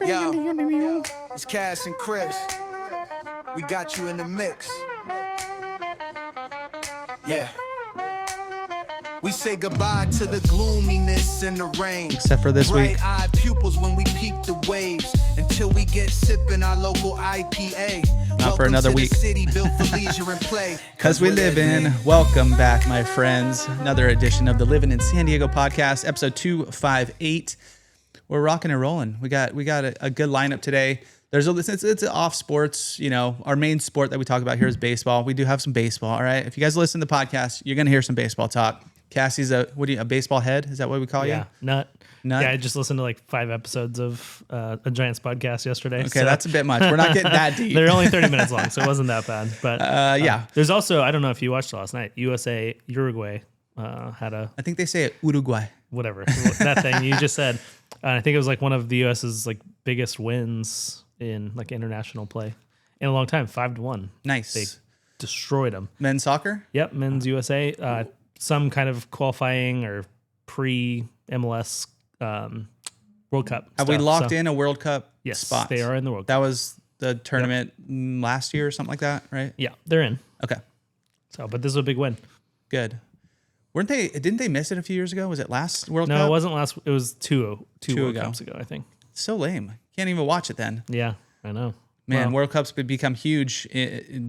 Yo, it's Cass and Chris. We got you in the mix. Yeah. We say goodbye to the gloominess and the rain. Except for this week. Bright-eyed pupils when we peak the waves until we get sipping our local IPA. Not for another week. City built for leisure and play. Because we live in. Welcome back, my friends. Another edition of the Living in San Diego podcast, episode 258. We're rocking and rolling. We got a good lineup today. It's off sports. You know, our main sport that we talk about here is baseball. We do have some baseball. All right. If you guys listen to the podcast, you're gonna hear some baseball talk. Cassie's a baseball head? Is that what we call you? Yeah, nut. Yeah, I just listened to like 5 episodes of a Giants podcast yesterday. Okay, so that's a bit much. We're not getting that deep. They're only 30 minutes long, so it wasn't that bad. But yeah. There's also, I don't know if you watched last night, USA Uruguay had a. I think they say it Uruguay. Whatever that thing you just said. I think it was like one of the US's like biggest wins in like international play in a long time. 5-1. Nice. They destroyed them. Men's soccer. Yep, men's USA. Some kind of qualifying or pre-MLS World Cup. Have we locked in a World Cup spot? They are in the World Cup. That was the tournament last year or something like that, right? Yeah, they're in. Okay. So, but this is a big win. Good. Didn't they miss it a few years ago? Was it last World Cup? No, it wasn't last. It was two World ago. Cups ago, I think. So lame. Can't even watch it then. Yeah, I know. Man, well, World Cups would become huge.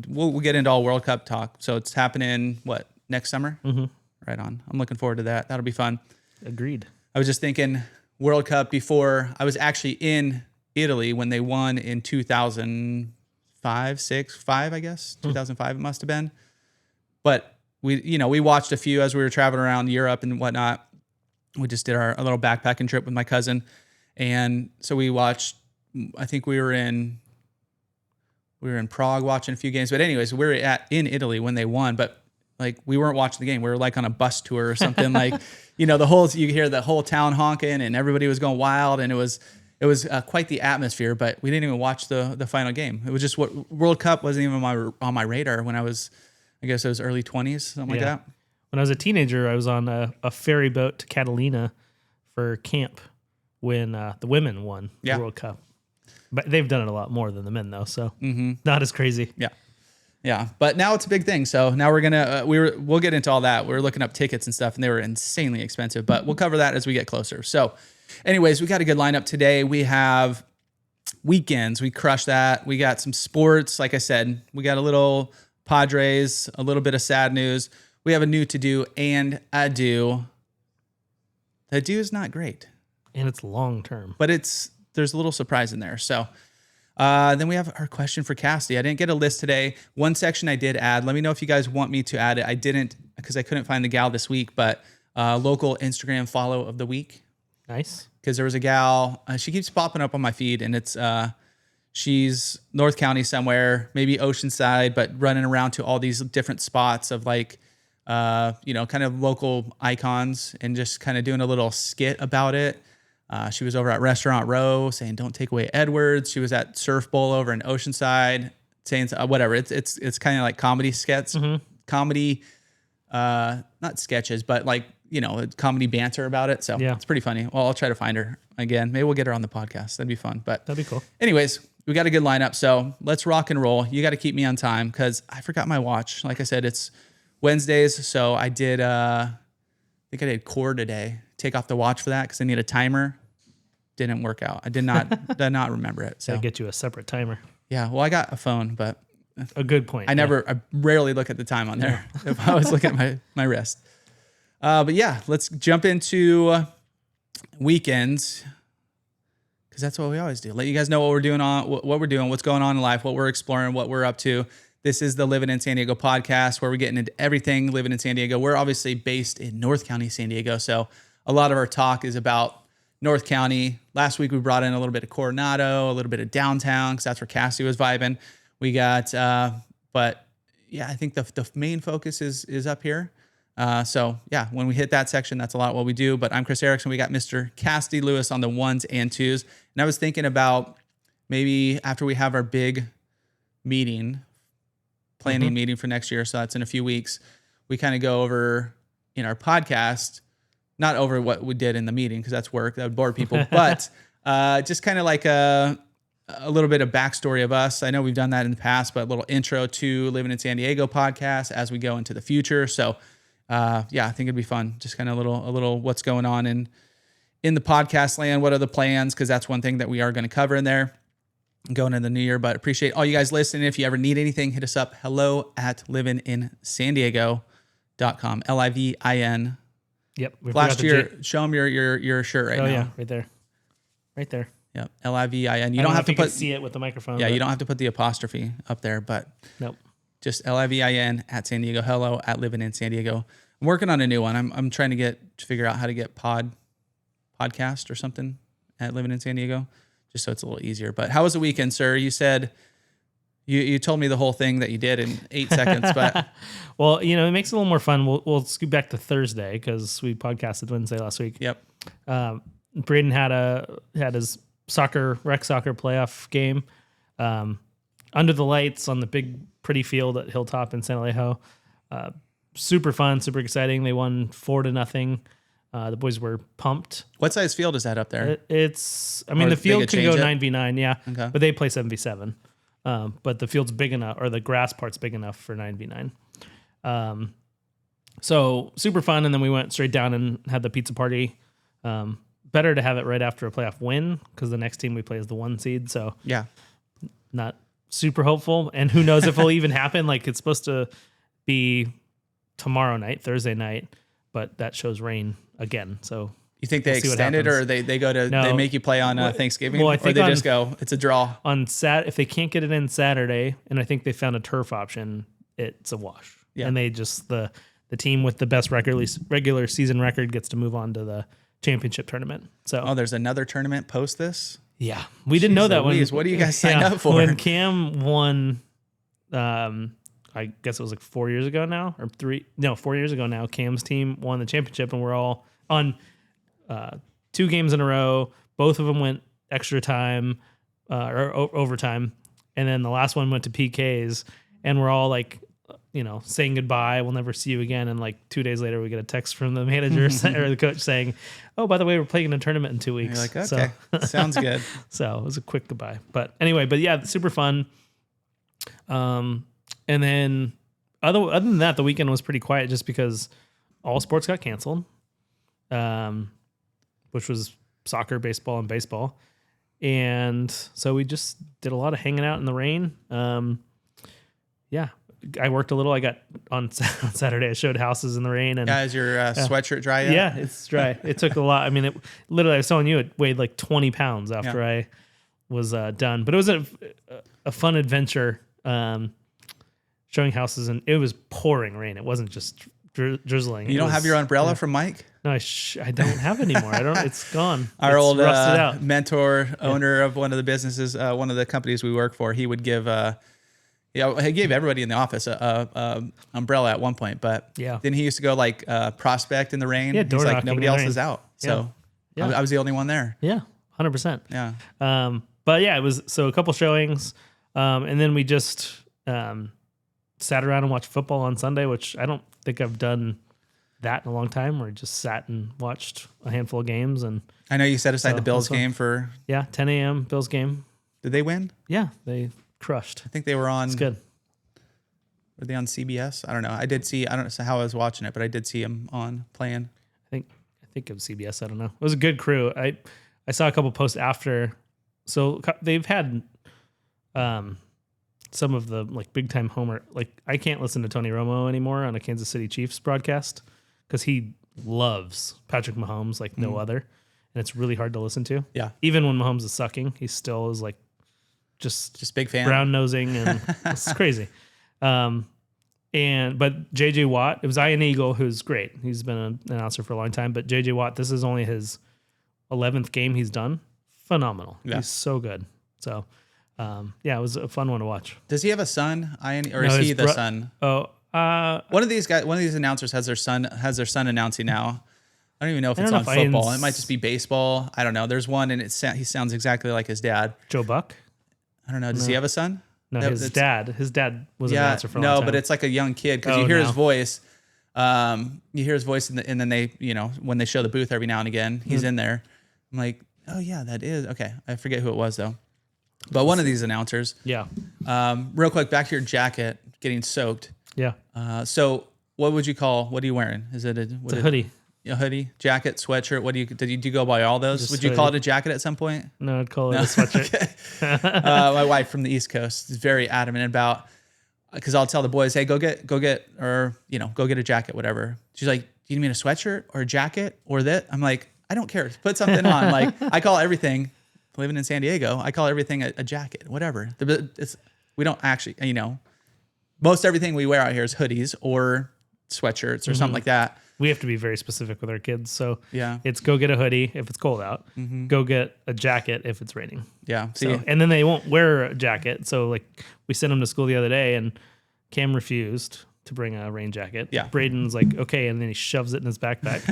We'll get into all World Cup talk. So it's happening, next summer? Mm-hmm. Right on. I'm looking forward to that. That'll be fun. Agreed. I was just thinking World Cup before. I was actually in Italy when they won in 2005, 5, I guess. 2005 it must have been. But we watched a few as we were traveling around Europe and whatnot. We just did our little backpacking trip with my cousin. And so we watched, I think we were in Prague watching a few games. But anyways, we were in Italy when they won, but like we weren't watching the game. We were like on a bus tour or something. Like, you hear the whole town honking and everybody was going wild, and it was quite the atmosphere. But we didn't even watch the final game. It was just World Cup wasn't even on my radar when I was, I guess it was early 20s, something like that. When I was a teenager, I was on a ferry boat to Catalina for camp when the women won the World Cup. But they've done it a lot more than the men, though, so not as crazy. Yeah. Yeah, but now it's a big thing. So now we're gonna we'll get into all that. We're looking up tickets and stuff, and they were insanely expensive. But we'll cover that as we get closer. So, anyways, we got a good lineup today. We have weekends. We crushed that. We got some sports. Like I said, we got a little Padres, a little bit of sad news. We have a new to do and adieu. The adieu is not great, and it's long term, but there's a little surprise in there. So. Then we have our question for Cassidy. I didn't get a list today. One section I did add. Let me know if you guys want me to add it. I didn't because I couldn't find the gal this week, but local Instagram follow of the week. Nice. Because there was a gal. She keeps popping up on my feed, and it's she's North County somewhere, maybe Oceanside, but running around to all these different spots of like, kind of local icons and just kind of doing a little skit about it. She was over at Restaurant Row saying, "Don't take away Edwards." She was at Surf Bowl over in Oceanside saying whatever. It's kind of like comedy skits, comedy, not sketches, but like, comedy banter about it. So it's pretty funny. Well, I'll try to find her again. Maybe we'll get her on the podcast. That'd be fun. But that'd be cool. Anyways, we got a good lineup. So let's rock and roll. You got to keep me on time because I forgot my watch. Like I said, it's Wednesdays. So I did, I think I did core today. Take off the watch for that because I need a timer. Didn't work out. I did not remember it. So I'll get you a separate timer. Yeah. Well, I got a phone, but a good point. I rarely look at the time on there if I was looking at my wrist. But yeah, let's jump into weekends because that's what we always do. Let you guys know what we're doing what's going on in life, what we're exploring, what we're up to. This is the Living in San Diego podcast where we're getting into everything living in San Diego. We're obviously based in North County, San Diego. So a lot of our talk is about North County. Last week we brought in a little bit of Coronado, a little bit of downtown because that's where Cassidy was vibing. We got, but yeah, I think the main focus is up here. So yeah, when we hit that section, that's a lot what we do. But I'm Chris Erickson. We got Mr. Cassidy Lewis on the 1s and 2s. And I was thinking about maybe after we have our big planning meeting for next year, so that's in a few weeks, we kind of go over in our podcast, not over what we did in the meeting because that's work, that would bore people, but Just kind of like a little bit of backstory of us. I know we've done that in the past, but a little intro to Living in San Diego podcast as we go into the future. So, I think it'd be fun. Just kind of a little what's going on in the podcast land. What are the plans? Because that's one thing that we are going to cover in there going into the new year. But appreciate all you guys listening. If you ever need anything, hit us up. hello@livinginsandiego.com. LIVIN. Yep. Last year, show them your shirt right now. Oh yeah, right there. Yep. LIVIN. You I don't have to if you put can see it with the microphone. Yeah, but you don't have to put the apostrophe up there, but nope. Just LIVIN at San Diego. Hello at Living in San Diego. I'm working on a new one. I'm trying to figure out how to get podcast or something at Living in San Diego, just so it's a little easier. But how was the weekend, sir? You said you told me the whole thing that you did in 8 seconds, but well, it makes it a little more fun. We'll scoot back to Thursday because we podcasted Wednesday last week. Yep. Braden had his rec soccer playoff game under the lights on the big pretty field at Hilltop in San Alejo. Super fun, super exciting. They won 4-0. The boys were pumped. What size field is that up there? The field can go 9v9, yeah, okay. But they play 7v7. But the field's big enough, or the grass part's big enough for 9v9. So super fun, and then we went straight down and had the pizza party. Better to have it right after a playoff win because the next team we play is the 1 seed. So yeah, not super hopeful, and who knows if it'll even happen. Like it's supposed to be tomorrow night, Thursday night, but that shows rain again. So you think they extend it, or they go to they make you play on Thanksgiving, well, I think or they just go? It's a draw on if they can't get it in Saturday, and I think they found a turf option. It's a wash, and they just the team with the best regular season record gets to move on to the championship tournament. So there's another tournament post this. Yeah, we didn't know that Louise, what do you guys sign up for? When Cam won, I guess it was like 4 years ago now, 4 years ago now. Cam's team won the championship, and we're all on 2 games in a row. Both of them went extra time or overtime, and then the last one went to PKs. And we're all like, saying goodbye. We'll never see you again. And like 2 days later, we get a text from the manager or the coach saying, "Oh, by the way, we're playing in a tournament in 2 weeks." You're like, okay, sounds good. So it was a quick goodbye. But anyway, super fun. And then other than that, the weekend was pretty quiet just because all sports got canceled, which was soccer, baseball, and baseball. And so we just did a lot of hanging out in the rain. I worked a little. I got on Saturday. I showed houses in the rain. And is your sweatshirt dry yet? Yeah, it's dry. It took a lot. I mean, I was telling you, it weighed like 20 pounds after I was done. But it was a fun adventure showing houses, and it was pouring rain. It wasn't just drizzling. You don't have your umbrella from Mike? No, I don't have it anymore. It's gone. Our it's old rusted out. mentor, owner of one of the businesses, one of the companies we work for, he would give he gave everybody in the office a umbrella at one point, but then he used to go like prospect in the rain. Yeah, he's like, nobody else is out. So I was the only one there. Yeah, 100%. Yeah. But yeah, it was a couple showings, and then we just sat around and watched football on Sunday, which I don't think I've done that in a long time. Where I just sat and watched a handful of games, and I know you set aside the Bills game for 10 a.m. Bills game. Did they win? Yeah, they crushed. I think they were on. It's good. Were they on CBS? I don't know. I don't know how I was watching it, but I did see them on playing. I think it was CBS. I don't know. It was a good crew. I saw a couple posts after. So they've had some of the like big time homer. Like I can't listen to Tony Romo anymore on a Kansas City Chiefs broadcast because he loves Patrick Mahomes like no other, and it's really hard to listen to. Yeah. Even when Mahomes is sucking, he still is like just big fan, brown nosing, and it's crazy. But JJ Watt, it was Ian Eagle, who's great. He's been an announcer for a long time. But JJ Watt, this is only his 11th game he's done. Phenomenal. Yeah. He's so good. So, it was a fun one to watch. Does he have a son, Ian, or is he the son? Oh, one of these announcers has their son announcing now. I don't even know if it's on football. It might just be baseball. I don't know. There's one, and he sounds exactly like his dad. Joe Buck? I don't know. Does he have a son? No, his dad. His dad was an announcer for a long time. No, but it's like a young kid because you hear his voice. You hear his voice, and then they, when they show the booth every now and again, he's in there. I'm like, Oh yeah, that is okay. I forget who it was though, but one of these announcers. Yeah. Real quick, back to your jacket getting soaked. Yeah. So what would you call? What are you wearing? Is it It's a hoodie. A hoodie, jacket, sweatshirt. What do you go by all those? Just Would you hoodie. call it a jacket at some point? No, I'd call it a sweatshirt. My wife from the East Coast is very adamant about, because I'll tell the boys, hey, go get, or go get a jacket, whatever. She's like, do you need me in a sweatshirt or a jacket or that? I'm like, I don't care. Put something on. Like I call everything. Living in San Diego, I call everything a jacket, whatever. We don't actually, most everything we wear out here is hoodies or sweatshirts or something like that. We have to be very specific with our kids. So Yeah. it's go get a hoodie if it's cold out. Go get a jacket if it's raining. Yeah. So, and then they won't wear a jacket. So like we sent them to school the other day and Cam refused to bring a rain jacket. Yeah. Braden's like, okay. And then he shoves it in his backpack.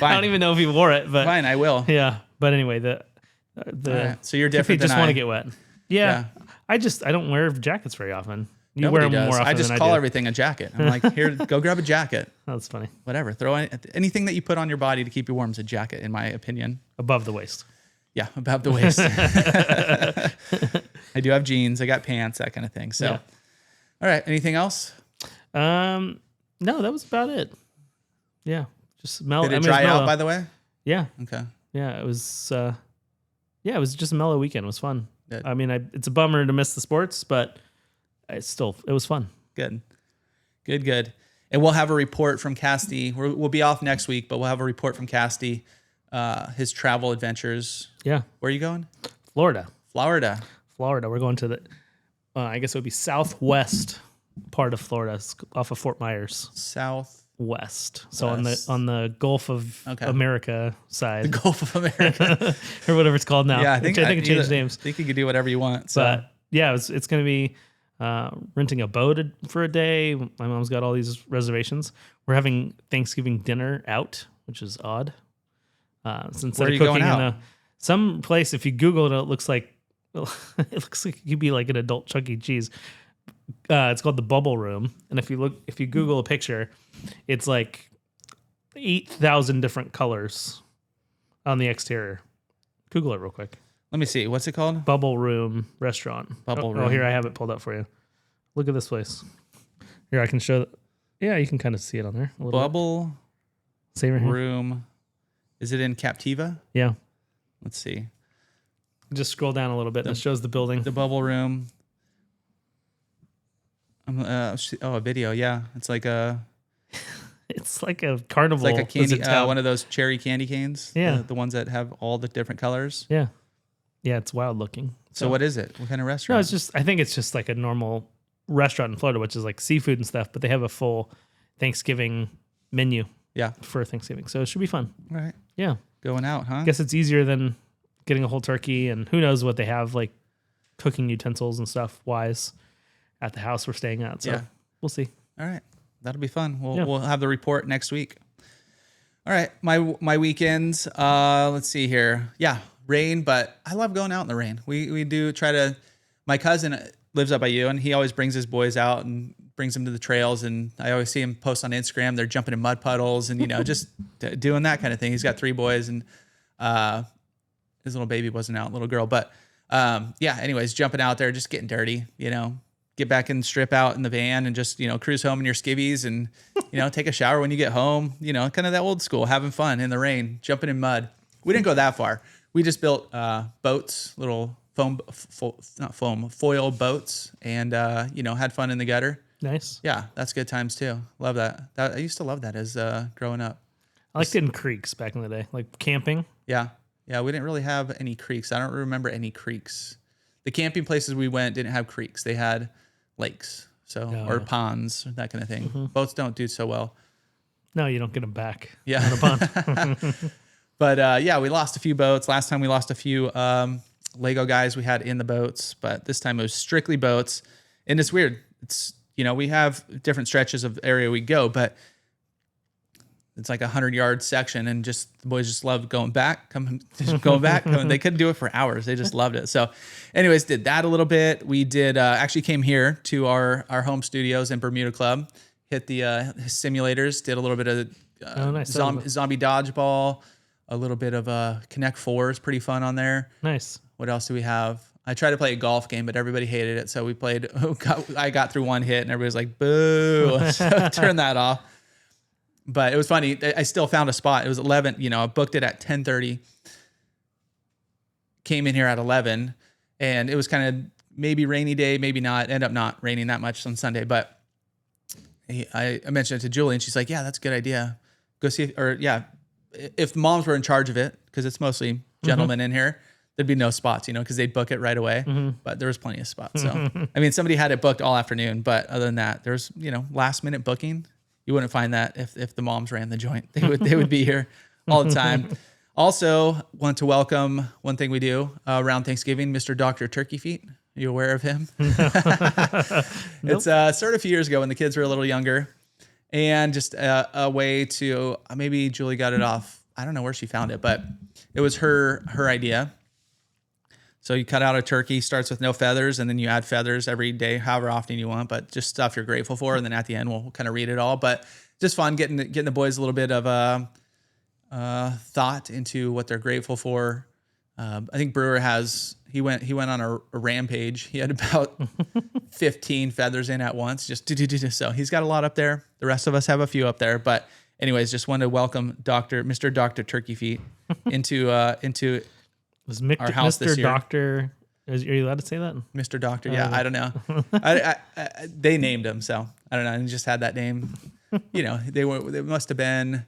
I don't even know if he wore it, but Fine, I will. yeah. But anyway, Right. So you're different just than want I. to get wet. Yeah. I don't wear jackets very often. You Nobody wear them does. more often I just than call I do. everything a jacket. I'm like, here, go grab a jacket. That's funny. Whatever. Throw anything that you put on your body to keep you warm is a jacket, in my opinion. Above the waist. Yeah, about the waist. I do have jeans. I got pants, that kind of thing. So, Yeah. All right. Anything else? No, that was about it. Yeah. Just mellow. Did it dry out, by the way? Yeah. Okay. Yeah. It was, it was just a mellow weekend. It was fun. Good. I mean, it's a bummer to miss the sports, but it was fun. Good. And we'll have a report from Cassidy. We'll be off next week, but we'll have a report from Cassidy, his travel adventures. Yeah. Where are you going? Florida. Florida. We're going to I guess it would be southwest part of Florida. It's off of Fort Myers. Southwest. So on the Gulf of America side. The Gulf of America. or whatever it's called now. Yeah, I think it changed names. I think you can do whatever you want. So. But yeah, it's going to be renting a boat for a day. My mom's got all these reservations. We're having Thanksgiving dinner out, which is odd. So instead Where are of you cooking going out? in some place, if you Google it, it looks like it could be like an adult Chuck E. Cheese. It's called the Bubble Room, and if you Google a picture, it's like 8,000 different colors on the exterior. Google it real quick. Let me see. What's it called? Bubble Room Restaurant. Bubble Oh, Room. here I have it pulled up for you. Look at this place. Here I can show. Yeah, you can kind of see it on there. A little Bubble bit. Same right here. Room. Is it in Captiva? Yeah. Let's see. Just scroll down a little bit and it shows the building. The Bubble Room. A video. Yeah, it's like a carnival. It's like a candy. visit One of those cherry candy canes. Yeah. The ones that have all the different colors. Yeah. Yeah, it's wild looking. So what is it? What kind of restaurant? No, I think it's just like a normal restaurant in Florida, which is like seafood and stuff, but they have a full Thanksgiving menu. Yeah. For Thanksgiving. So it should be fun. All right. Yeah. Going out, huh? Guess it's easier than getting a whole turkey, and who knows what they have like cooking utensils and stuff wise at the house we're staying at. So we'll see. All right. That'll be fun. We'll have the report next week. All right. My weekends. Let's see here. Yeah. Rain, but I love going out in the rain. We do try to. My cousin lives up by you, and he always brings his boys out and brings them to the trails. And I always see him post on Instagram. They're jumping in mud puddles and just doing that kind of thing. He's got 3 boys, and his little baby wasn't out, little girl. But anyways, jumping out there, just getting dirty. Get back and strip out in the van and just cruise home in your skivvies and take a shower when you get home. Kind of that old school, having fun in the rain, jumping in mud. We didn't go that far. We just built boats, little foil boats, and had fun in the gutter. Nice. Yeah, that's good times too. Love that. I used to love that as growing up. I liked it in creeks back in the day, like camping. Yeah, we didn't really have any creeks. I don't remember any creeks. The camping places we went didn't have creeks. They had lakes, or ponds, that kind of thing. Mm-hmm. Boats don't do so well. No, you don't get them back. Yeah. On a pond. But we lost a few boats. Last time we lost a few Lego guys we had in the boats, but this time it was strictly boats. And it's weird. It's, we have different stretches of area we go, but it's like 100-yard section, and just the boys just loved going back, going back. They couldn't do it for hours. They just loved it. So anyways, did that a little bit. We did actually came here to our home studios in Bermuda Club, hit the simulators, did a little bit of nice. zombie dodgeball. a little bit of a Connect Four is pretty fun on there. Nice. What else do we have? I tried to play a golf game, but everybody hated it. So we played, I got through one hit and everybody was like, boo. So turn that off. But it was funny. I still found a spot. It was 11, I booked it at 10:30, came in here at 11, and it was kind of maybe rainy day, maybe not. Ended up not raining that much on Sunday. But I mentioned it to Julie and she's like, yeah, that's a good idea. Go see, if moms were in charge of it, because it's mostly gentlemen in here, there'd be no spots, because they'd book it right away. But there was plenty of spots. So, I mean, somebody had it booked all afternoon, but other than that, there's, last minute booking. You wouldn't find that if the moms ran the joint. They would be here all the time. Also, want to welcome one thing we do around Thanksgiving, Mr. Dr. Turkey Feet. Are you aware of him? It's started a few years ago when the kids were a little younger, and just a way to maybe Julie got it off. I don't know where she found it, but it was her idea. So you cut out a turkey, starts with no feathers, and then you add feathers every day, however often you want, but just stuff you're grateful for. And then at the end, we'll kind of read it all. But just fun getting the boys a little bit of thought into what they're grateful for. I think Brewer he went on a rampage. He had about 15 feathers in at once. So he's got a lot up there. The rest of us have a few up there. But anyways, just wanted to welcome Mr. Dr. Turkey Feet into Was our house this Mr. year. Doctor? Are you allowed to say that? Mr. Doctor. Yeah, I don't know. They named him, so I don't know. He just had that name. They must have been.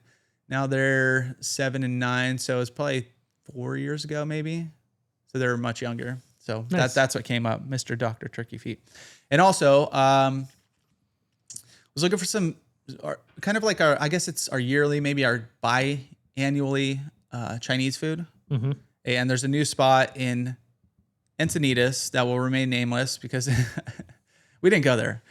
Now they're 7 and 9, so it's probably 4 years ago, maybe. So they're much younger. So nice. that's what came up, Mr. Dr. Turkey Feet. And also, was looking for some kind of like I guess it's our yearly, maybe our biannually Chinese food. Mm-hmm. And there's a new spot in Encinitas that will remain nameless because we didn't go there.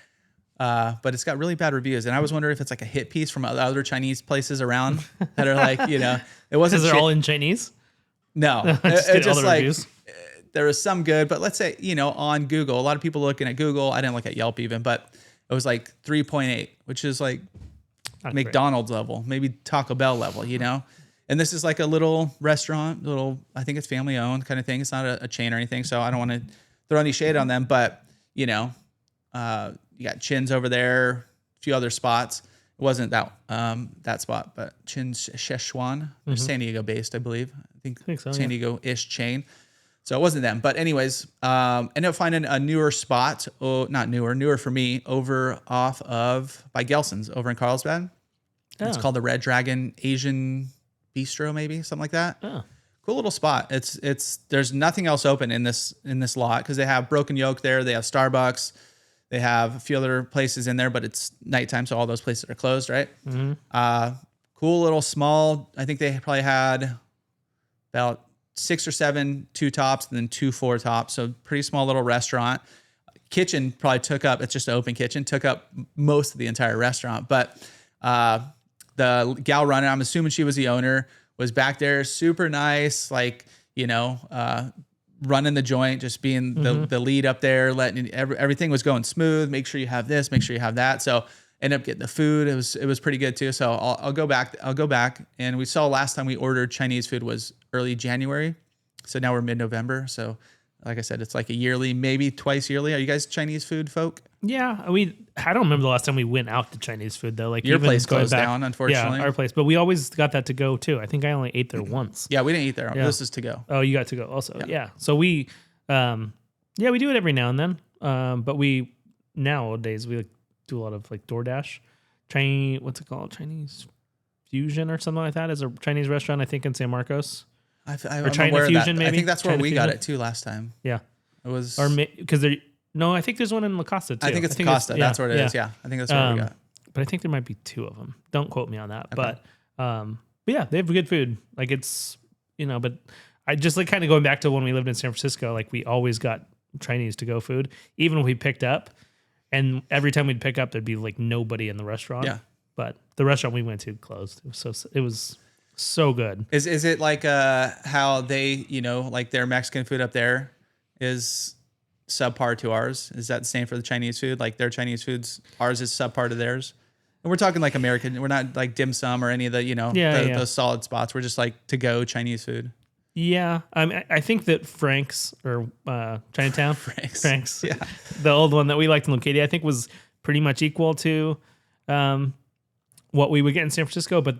But it's got really bad reviews. And I was wondering if it's like a hit piece from other Chinese places around that are like, it wasn't. Because they're all in Chinese? No. It's just like, reviews. There was some good, but let's say, on Google, a lot of people looking at Google, I didn't look at Yelp even, but it was like 3.8, which is like not McDonald's great. Level, maybe Taco Bell level, And this is like a little restaurant, I think it's family owned kind of thing. It's not a chain or anything. So I don't want to throw any shade on them, but you got Chin's over there, a few other spots. It wasn't that spot, but Chin's Szechuan, San Diego based, I believe. I think so, San Diego-ish chain. So it wasn't them. But anyways, ended up finding a newer spot. Oh, not newer for me, by Gelson's over in Carlsbad. Oh. It's called the Red Dragon Asian Bistro, maybe something like that. Oh. Cool little spot. There's nothing else open in this lot because they have Broken Yolk there. They have Starbucks. They have a few other places in there, but it's nighttime, so all those places are closed, right? Mm-hmm. Cool little small. I think they probably had about 6 or 7 2-tops and then 2 4-tops. So pretty small little restaurant. Kitchen probably took up. It's just an open kitchen. Took up most of the entire restaurant, but the gal running, I'm assuming she was the owner, was back there, super nice, like running the joint, just being the lead up there, letting everything was going smooth. Make sure you have this, make sure you have that. So ended up getting the food. It was pretty good too. So I'll go back. And we saw last time we ordered Chinese food was early January. So now we're mid-November. So like I said, it's like a yearly, maybe twice yearly. Are you guys Chinese food folk? Yeah, I don't remember the last time we went out to Chinese food though. Like your place closed down, unfortunately. Yeah, our place, but we always got that to go too. I think I only ate there once. Yeah, we didn't eat there. Yeah. This is to go. Oh, you got to go also. Yeah. So we, we do it every now and then. But we nowadays we do a lot of like DoorDash, Chinese. What's it called? Chinese Fusion or something like that. Is a Chinese restaurant I think in San Marcos. Or China Fusion, maybe. I think that's where we got it too last time. Yeah, it was because there. No, I think there's one in La Costa too. I think it's Costa. That's where it is. Yeah, I think that's where we got. But I think there might be 2 of them. Don't quote me on that. Okay. But yeah, they have good food. Like it's but I just like kind of going back to when we lived in San Francisco. Like we always got Chinese to go food, even when we picked up, and every time we'd pick up, there'd be like nobody in the restaurant. Yeah, but the restaurant we went to closed. It was so good. Is it like how they like their Mexican food up there is subpar to ours? Is that the same for the Chinese food? Like their Chinese foods, ours is subpar to theirs? we're talking like American. We're not like dim sum or any of the, those solid spots. We're just like to go Chinese food. Yeah. I think that Frank's or Chinatown, Frank's, yeah, the old one that we liked in Leucadia, I think was pretty much equal to what we would get in San Francisco, but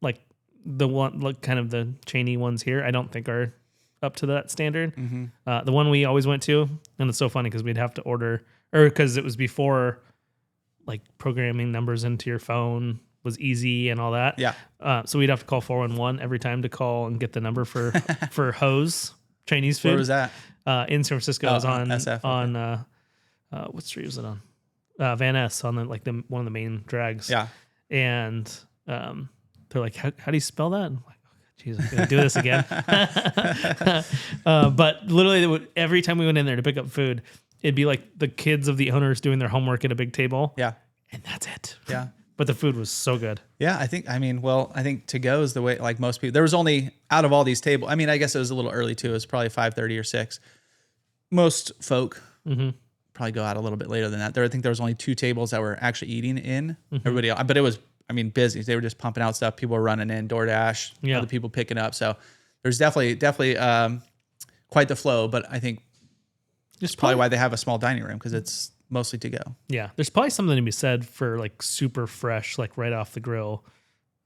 like the one, like kind of the chainy ones here, I don't think are up to that standard. The one we always went to, and it's so funny because we'd have to order, or because it was before like programming numbers into your phone was easy and all that. Yeah. So we'd have to call 411 every time to call and get the number for for Ho's Chinese food. Where was that? In San Francisco. It was on SF, on what street was it on? Van Ness, on the one of the main drags. Yeah. And they're like, how do you spell that? I'm like, jeez, I'm gonna do this again. But literally, every time we went in there to pick up food, it'd be like the kids of the owners doing their homework at a big table. Yeah. And that's it. Yeah. But the food was so good. Yeah, I think to go is the way, like most people, there was only, out of all these tables, I mean, I guess it was a little early too. It was probably 5:30 or 6. Most folk probably go out a little bit later than that. I think there was only 2 tables that were actually eating in. Everybody else, but it was, busy. They were just pumping out stuff. People were running in, DoorDash, other people picking up. So there's definitely quite the flow, but I think it's probably why they have a small dining room, because it's mostly to go. Yeah. There's probably something to be said for like super fresh, like right off the grill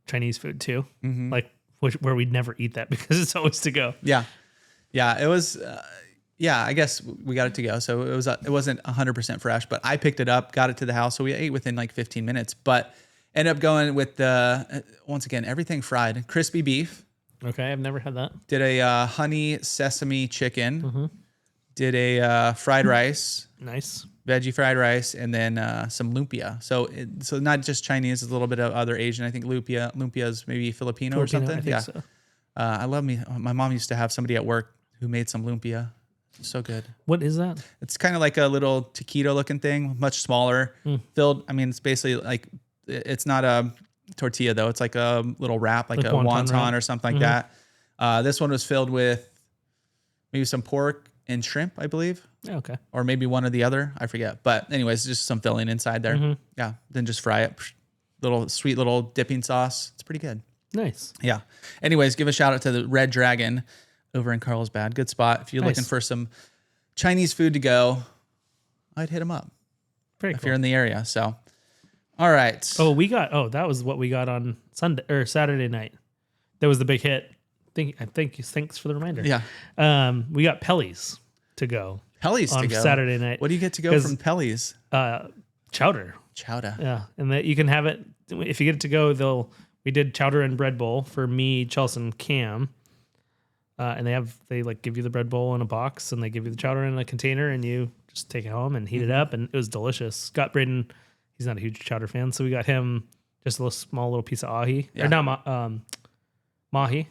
Chinese food too. Like where we'd never eat that because it's always to go. Yeah. Yeah. It was, I guess we got it to go. So it wasn't 100% fresh, but I picked it up, got it to the house. So we ate within like 15 minutes, but ended up going with once again, everything fried. Crispy beef. Okay. I've never had that. Did a honey sesame chicken. Did a fried rice. Nice. Veggie fried rice, and then some lumpia. So not just Chinese, it's a little bit of other Asian. I think lumpia is maybe Filipino or something. I think so. I love my mom used to have somebody at work who made some lumpia. So good. What is that? It's kind of like a little taquito looking thing, much smaller, filled. It's basically like, it's not a tortilla though. It's like a little wrap, like a wonton wrap or something like that. This one was filled with maybe some pork and shrimp, I believe. Okay. Or maybe one or the other. I forget. But anyways, just some filling inside there. Yeah. Then just fry it. Sweet little dipping sauce. It's pretty good. Nice. Yeah. Anyways, give a shout out to the Red Dragon over in Carlsbad. Good spot. If you're looking for some Chinese food to go, I'd hit them up. Very if cool. you're in the area. So, all right. That was what we got on Sunday or Saturday night. That was the big hit. Thanks for the reminder. Yeah. We got Pelly's to go. Pelly's on to go Saturday night. What do you get to go from Pelly's? Chowder. Chowder. Yeah, and you can have it if you get it to go. We did chowder and bread bowl for me, Chelsea, and Cam, and they like give you the bread bowl in a box, and they give you the chowder in a container, and you just take it home and heat it up, and it was delicious. Got Braden, he's not a huge chowder fan, so we got him just a small little piece of ahi or not mahi,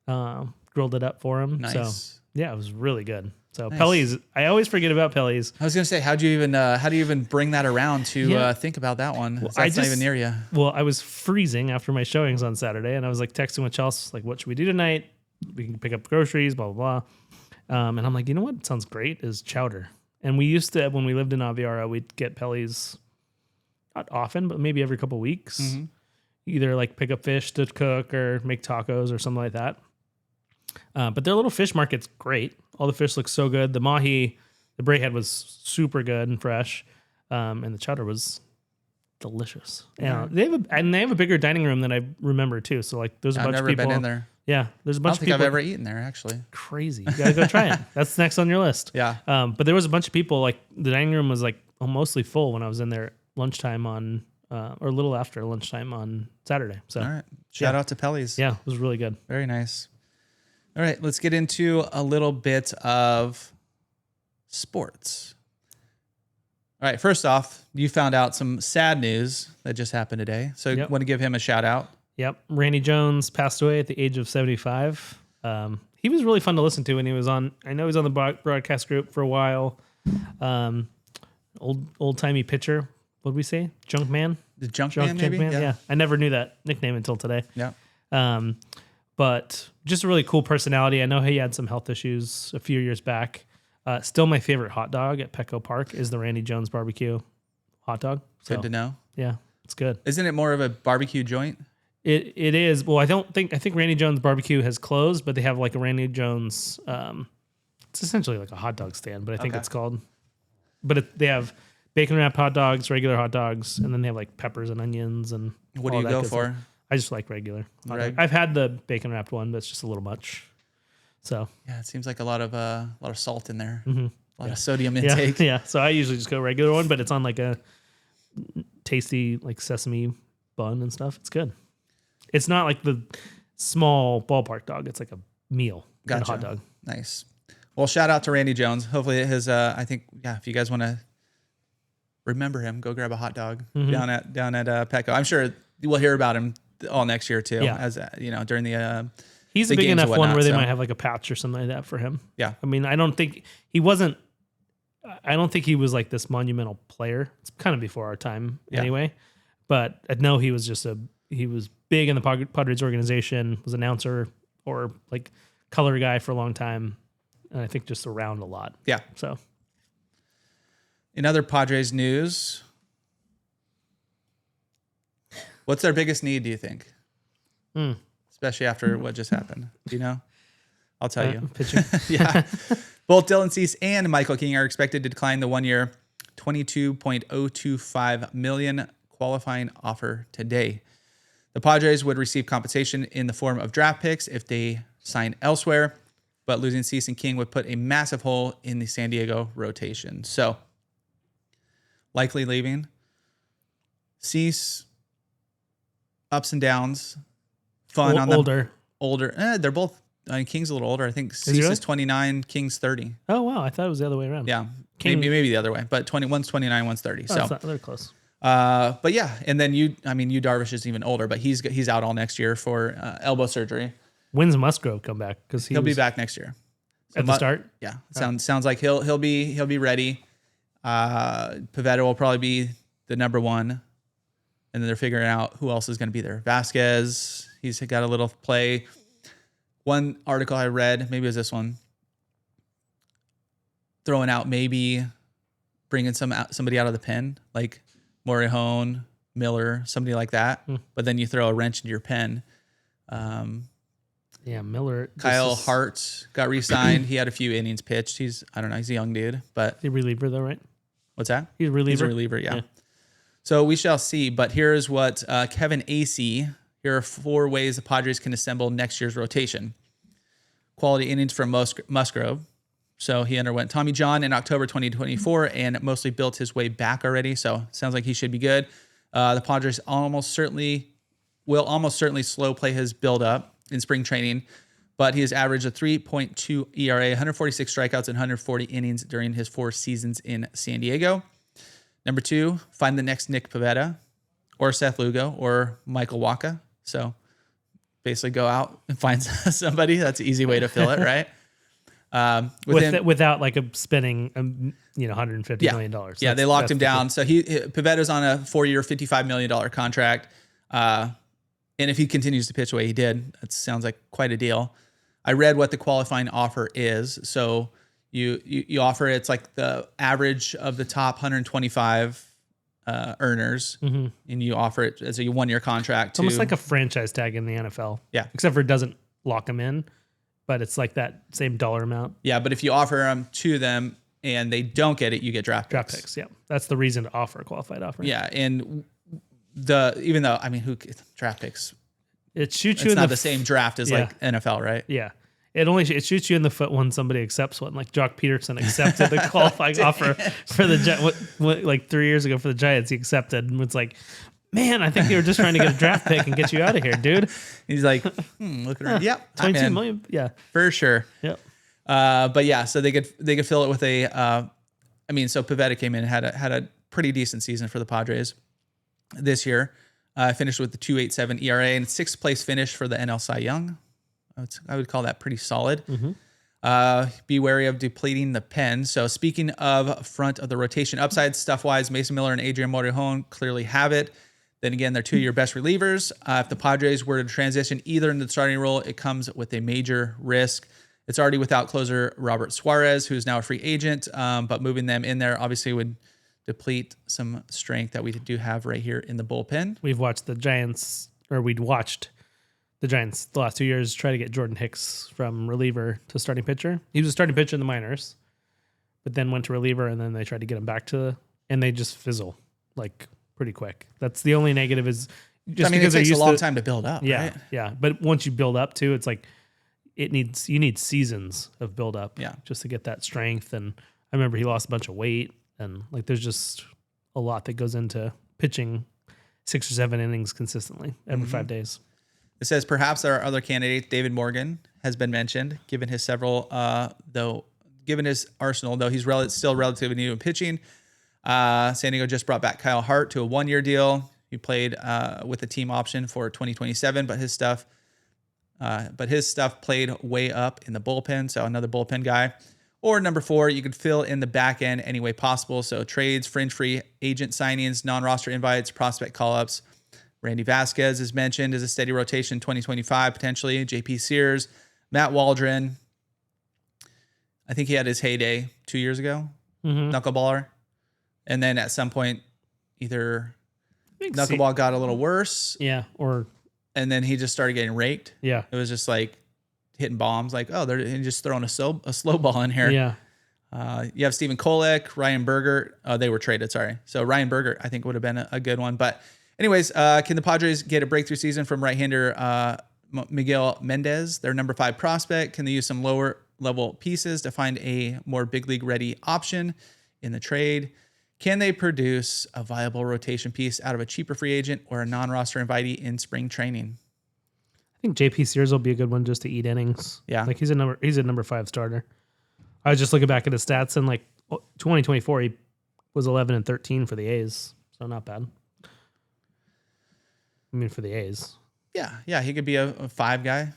grilled it up for him. Nice. So yeah, it was really good. So nice. Pelly's, I always forget about Pelly's. I was gonna say, how do you even bring that around to think about that one? Well, that's not even near you. Well, I was freezing after my showings on Saturday, and I was like texting with Chelsea, like, what should we do tonight? We can pick up groceries, blah blah blah. And I'm like, you know what sounds great is chowder. And we used to, when we lived in Aviara, we'd get Pelly's not often, but maybe every couple of weeks. Either like pick up fish to cook or make tacos or something like that. But their little fish market's great. All the fish look so good. The mahi, the Bray head was super good and fresh, and the chowder was delicious. Yeah, they have a bigger dining room than I remember too. So like, there's a bunch of people. I've never been in there. Yeah, there's a bunch of people. I don't think I've ever eaten there actually. Crazy. You gotta go try it. That's next on your list. Yeah. But there was a bunch of people. Like the dining room was like mostly full when I was in there lunchtime on, or a little after lunchtime on Saturday. So all right, shout out to Pelly's. Yeah, it was really good. Very nice. All right, let's get into a little bit of sports. All right, first off, you found out some sad news that just happened today. So you want to give him a shout out? Yep. Randy Jones passed away at the age of 75. He was really fun to listen to when he was on. I know he was on the broadcast group for a while. Old-timey pitcher. What did we say? Junk man? The junk man, maybe? Yeah. I never knew that nickname until today. Yeah. But just a really cool personality. I know he had some health issues a few years back. Still my favorite hot dog at Petco Park is the Randy Jones barbecue hot dog. So, good to know. Yeah. It's good. Isn't it more of a barbecue joint? It is. Well, I think Randy Jones Barbecue has closed, but they have like a Randy Jones. It's essentially like a hot dog stand, but I think it's called. But they have bacon wrapped hot dogs, regular hot dogs, and then they have like peppers and onions and. What do you go for? I just like regular hot dog. I've had the bacon wrapped one, but it's just a little much. So yeah, it seems like a lot of salt in there, mm-hmm. a lot of sodium intake. Yeah. So I usually just go regular one, but it's on like a tasty like sesame bun and stuff. It's good. It's not like the small ballpark dog. It's like a meal. Gotcha. And a hot dog. Nice. Well, shout out to Randy Jones. Hopefully his, I think, if you guys want to remember him, go grab a hot dog down at Petco. I'm sure we'll hear about him all next year too. Yeah. As during the, he's the a big games enough and one where whatnot, they so. might have like a patch or something like that for him. Yeah. I mean, I don't think he was like this monumental player. It's kind of before our time anyway, but I know he was big in the Padres organization, was announcer or like color guy for a long time. And I think just around a lot. Yeah. So in other Padres news, what's their biggest need, do you think? Especially after what just happened. Do you know? I'll tell you. Pitching. Yeah. Both Dylan Cease and Michael King are expected to decline the 1-year $22.025 million qualifying offer today. The Padres would receive compensation in the form of draft picks if they sign elsewhere, but losing Cease and King would put a massive hole in the San Diego rotation. So, likely leaving. Cease, ups and downs. Fun on older. Older. They're both. King's a little older. I think Cease really? is 29, King's 30. Oh wow, I thought it was the other way around. Yeah, King, maybe the other way. But one's 29, one's 30. So they're close. but yeah, and then Yu Darvish is even older, but he's out all next year for elbow surgery. When's Musgrove come back? Because he'll be back next year. So at the start. Yeah, sounds like he'll be ready. Pivetta will probably be the number one, and then they're figuring out who else is going to be there. Vasquez, he's got a little play. One article I read, maybe it was this one, throwing out maybe bringing somebody out of the pen, like Morihone, Miller, somebody like that. But then you throw a wrench into your pen. Yeah, Miller. Kyle Hart got re-signed. He had a few innings pitched. He's a young dude, but he's a reliever though, right? What's that? He's a reliever. He's a reliever, yeah. So we shall see. But here's what Kevin Acee. Here are 4 ways the Padres can assemble next year's rotation. Quality innings from Musgrove. So he underwent Tommy John in October 2024 and mostly built his way back already. So sounds like he should be good. The Padres will almost certainly slow play his build up in spring training, but he has averaged a 3.2 ERA, 146 strikeouts, and 140 innings during his 4 seasons in San Diego. Number 2, find the next Nick Pivetta or Seth Lugo or Michael Wacha. So basically go out and find somebody. That's an easy way to fill it, right? Without like a spending, $150 million. Yeah, they locked him down. So Pivetta's on a 4-year, $55 million contract. And if he continues to pitch the way he did, that sounds like quite a deal. I read what the qualifying offer is. So you offer, it's like the average of the top 125 earners, and you offer it as a 1-year contract. It's almost like a franchise tag in the NFL. Yeah. Except for it doesn't lock them in, but it's like that same dollar amount. Yeah, but if you offer them to them and they don't get it, you get draft picks. Draft picks, yeah. That's the reason to offer a qualified offer. Yeah, and who draft picks? It shoots It's you in not the same draft as Yeah. like NFL, right? Yeah. It shoots you in the foot when somebody accepts one. Like Jock Peterson accepted the qualifying offer for the Giants. Like 3 years ago for the Giants, he accepted and was like, "Man, I think they were just trying to get a draft pick and get you out of here, dude." He's like, looking around. Yep, 22 million. Yeah, for sure. Yep. But yeah, so they could fill it with a. So Pivetta came in and had a pretty decent season for the Padres this year. Finished with the 2.87 ERA and 6th place finish for the NL Cy Young. I would call that pretty solid. Be wary of depleting the pen. So speaking of front of the rotation upside stuff-wise, Mason Miller and Adrian Morihone clearly have it. Then again, they're 2 of your best relievers. If the Padres were to transition either into the starting role, it comes with a major risk. It's already without closer Robert Suarez, who's now a free agent, but moving them in there obviously would deplete some strength that we do have right here in the bullpen. We'd watched the Giants the last 2 years try to get Jordan Hicks from reliever to starting pitcher. He was a starting pitcher in the minors, but then went to reliever, and then they tried to get him back and they just fizzle like pretty quick. That's the only negative is just because it takes a long time to build up. Yeah, right? yeah. But once you build up too, it's like you need seasons of build up. Yeah. Just to get that strength. And I remember he lost a bunch of weight, and like there's just a lot that goes into pitching 6 or 7 innings consistently every 5 days. It says perhaps our other candidate, David Morgan, has been mentioned, given his arsenal, though he's still relatively new in pitching. San Diego just brought back Kyle Hart to a 1-year deal. He played with a team option for 2027, but his stuff played way up in the bullpen. So another bullpen guy. Or number 4, you could fill in the back end any way possible. So trades, fringe free agent signings, non-roster invites, prospect call-ups. Randy Vasquez is mentioned as a steady rotation 2025, potentially. JP Sears, Matt Waldron. I think he had his heyday 2 years ago. Knuckleballer. And then at some point, either knuckleball got a little worse. Yeah. And then he just started getting raked. Yeah. It was just like hitting bombs. Like, they're just throwing a slow ball in here. Yeah. You have Steven Kolek, Ryan Berger. Oh, they were traded. Sorry. So Ryan Berger, I think would have been a good one. But anyways, can the Padres get a breakthrough season from right-hander Miguel Mendez, their number 5 prospect? Can they use some lower level pieces to find a more big league ready option in the trade? Can they produce a viable rotation piece out of a cheaper free agent or a non-roster invitee in spring training? I think JP Sears will be a good one just to eat innings. Yeah. Like he's a number 5 starter. I was just looking back at his stats, and like 2024, he was 11-13 for the A's. So not bad. I mean, for the A's. Yeah. He could be a 5 guy.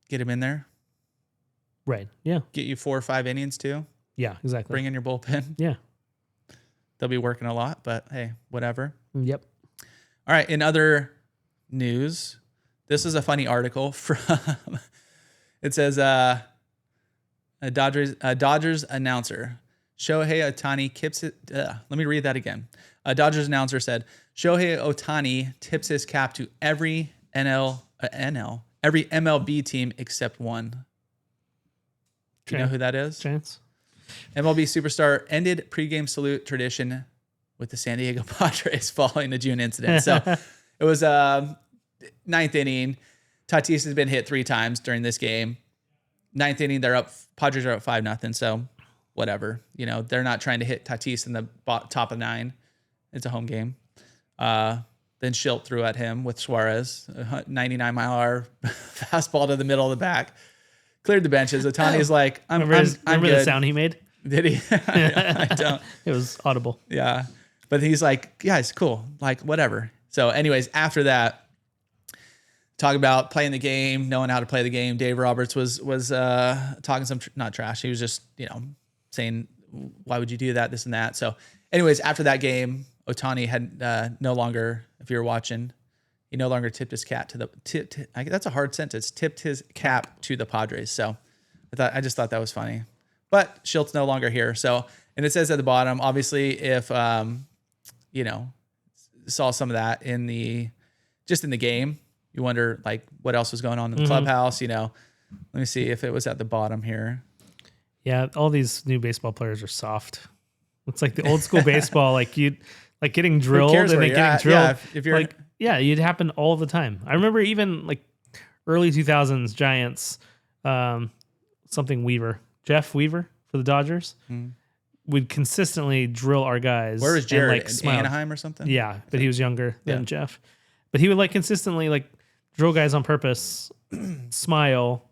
Get him in there. Right. Yeah. Get you 4 or 5 innings too. Yeah, exactly. Bring in your bullpen. Yeah. They'll be working a lot, but hey, whatever. Yep. All right. In other news, this is a funny article from. It says a Dodgers announcer, Shohei Ohtani tips it. Let me read that again. A Dodgers announcer said Shohei Ohtani tips his cap to every every MLB team except one. Do you know who that is? Chance. MLB superstar ended pregame salute tradition with the San Diego Padres following the June incident. So it was 9th inning. Tatis has been hit 3 times during this game. 9th inning, Padres are up 5-0. So whatever, they're not trying to hit Tatis in the top of 9. It's a home game. Then Schilt threw at him with Suarez, a 99-mile-an-hour fastball to the middle of the back. Cleared the benches. Ohtani's like, I'm Remember good. the sound he made? Did he? I don't. It was audible. Yeah. But he's like, guys, cool. Like, whatever. So anyways, after that, talk about playing the game, knowing how to play the game. Dave Roberts was talking some, not trash. He was just, saying, why would you do that? This and that. So anyways, after that game, Ohtani had no longer, if you're watching, he no longer tipped his cap that's a hard sentence. Tipped his cap to the Padres. So I just thought that was funny. But Schilt's no longer here. So, and it says at the bottom, obviously, if saw some of that in the game, you wonder like what else was going on in the clubhouse. Let me see if it was at the bottom here. Yeah, all these new baseball players are soft. It's like the old school baseball, like getting drilled and then getting drilled. Yeah, if you're like, it'd happen all the time. I remember even like early 2000s Giants, Jeff Weaver for the Dodgers would consistently drill our guys. Where was Jared? And, in Anaheim or something? Yeah, but he was younger than Jeff. But he would like consistently like drill guys on purpose, smile,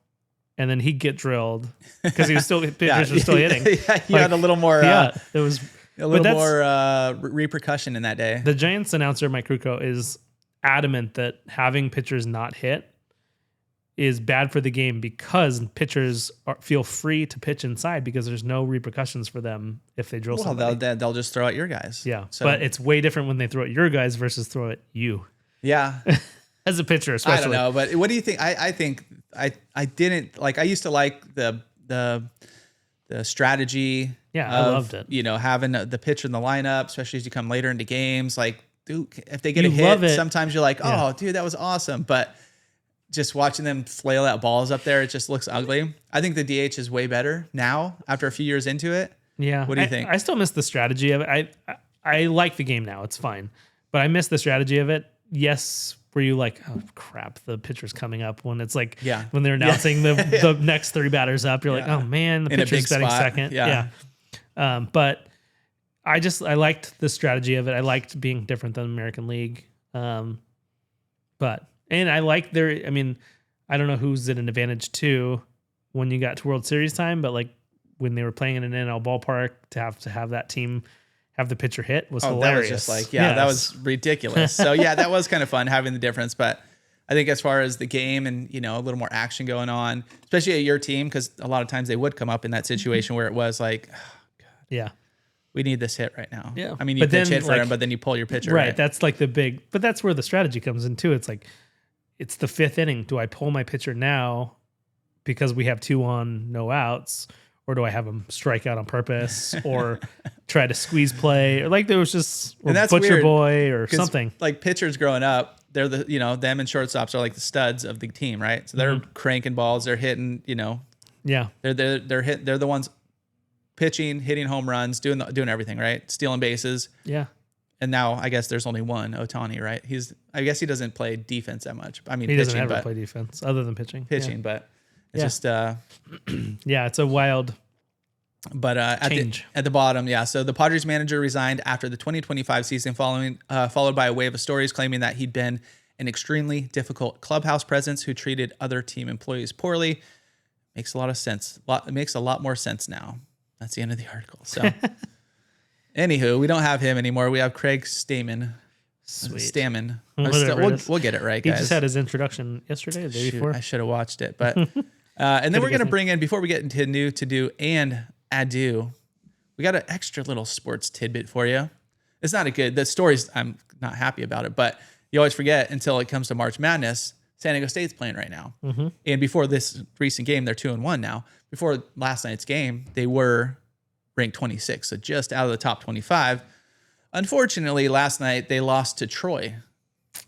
and then he'd get drilled because he was still pitchers were still hitting. Yeah, he had a little more. It was a little more repercussion in that day. The Giants announcer Mike Krukow is adamant that having pitchers not hit is bad for the game because pitchers feel free to pitch inside because there's no repercussions for them if they drill somebody. They'll just throw at your guys. Yeah, but it's way different when they throw at your guys versus throw at you. Yeah. As a pitcher, especially. I don't know, but what do you think? I think I didn't like. I used to like the the strategy. Yeah, I loved it. Having the pitcher in the lineup, especially as you come later into games. Like, dude, if they get a You love hit, it. sometimes you're like, oh, dude, that was awesome. But just watching them flail out balls up there, it just looks ugly. I think the DH is way better now after a few years into it. Yeah. What do you think? I still miss the strategy of it. I like the game now. It's fine. But I miss the strategy of it. Yes. Were you like, oh crap, the pitcher's coming up when it's like, when they're announcing the next 3 batters up, you're like, oh man, the pitcher's batting second. Yeah. But I liked the strategy of it. I liked being different than American League. And I like I don't know who's at an advantage too when you got to World Series time, but like when they were playing in an NL ballpark to have that team have the pitcher hit was hilarious. That was just like, that was ridiculous. So that was kind of fun having the difference. But I think as far as the game and, a little more action going on, especially at your team, because a lot of times they would come up in that situation where it was like, oh, God, we need this hit right now. Yeah. I mean, you pitch hit for him, but then you pull your pitcher. Right. That's like but that's where the strategy comes in too. It's like, it's the 5th inning. Do I pull my pitcher now because we have 2 on, no outs? Or do I have him strike out on purpose or try to squeeze play? Or like there was just Butcher weird, Boy or something. Like pitchers growing up, they're them and shortstops are like the studs of the team, right? So they're cranking balls, they're hitting, Yeah. They're the ones pitching, hitting home runs, doing everything, right? Stealing bases. Yeah. And now I guess there's only one, Ohtani, right? I guess he doesn't play defense that much. I mean, he pitching, doesn't ever play defense other than pitching. But it's just it's a wild but at the bottom, so the Padres manager resigned after the 2025 season followed by a wave of stories claiming that he'd been an extremely difficult clubhouse presence who treated other team employees poorly. Makes a lot of sense. It makes a lot more sense now. That's the end of the article. So anywho, we don't have him anymore. We have Craig Stamen. Sweet. Stamen. We'll get it right, guys. He just had his introduction yesterday, the day before. I should have watched it. But and then we're going to bring in, before we get into new, to do, and adieu, we got an extra little sports tidbit for you. It's not the stories, I'm not happy about it, but you always forget until it comes to March Madness, San Diego State's playing right now. Mm-hmm. And before this recent game, they're 2-1 now. Before last night's game, they were ranked 26, so just out of the top 25. Unfortunately, last night they lost to Troy. That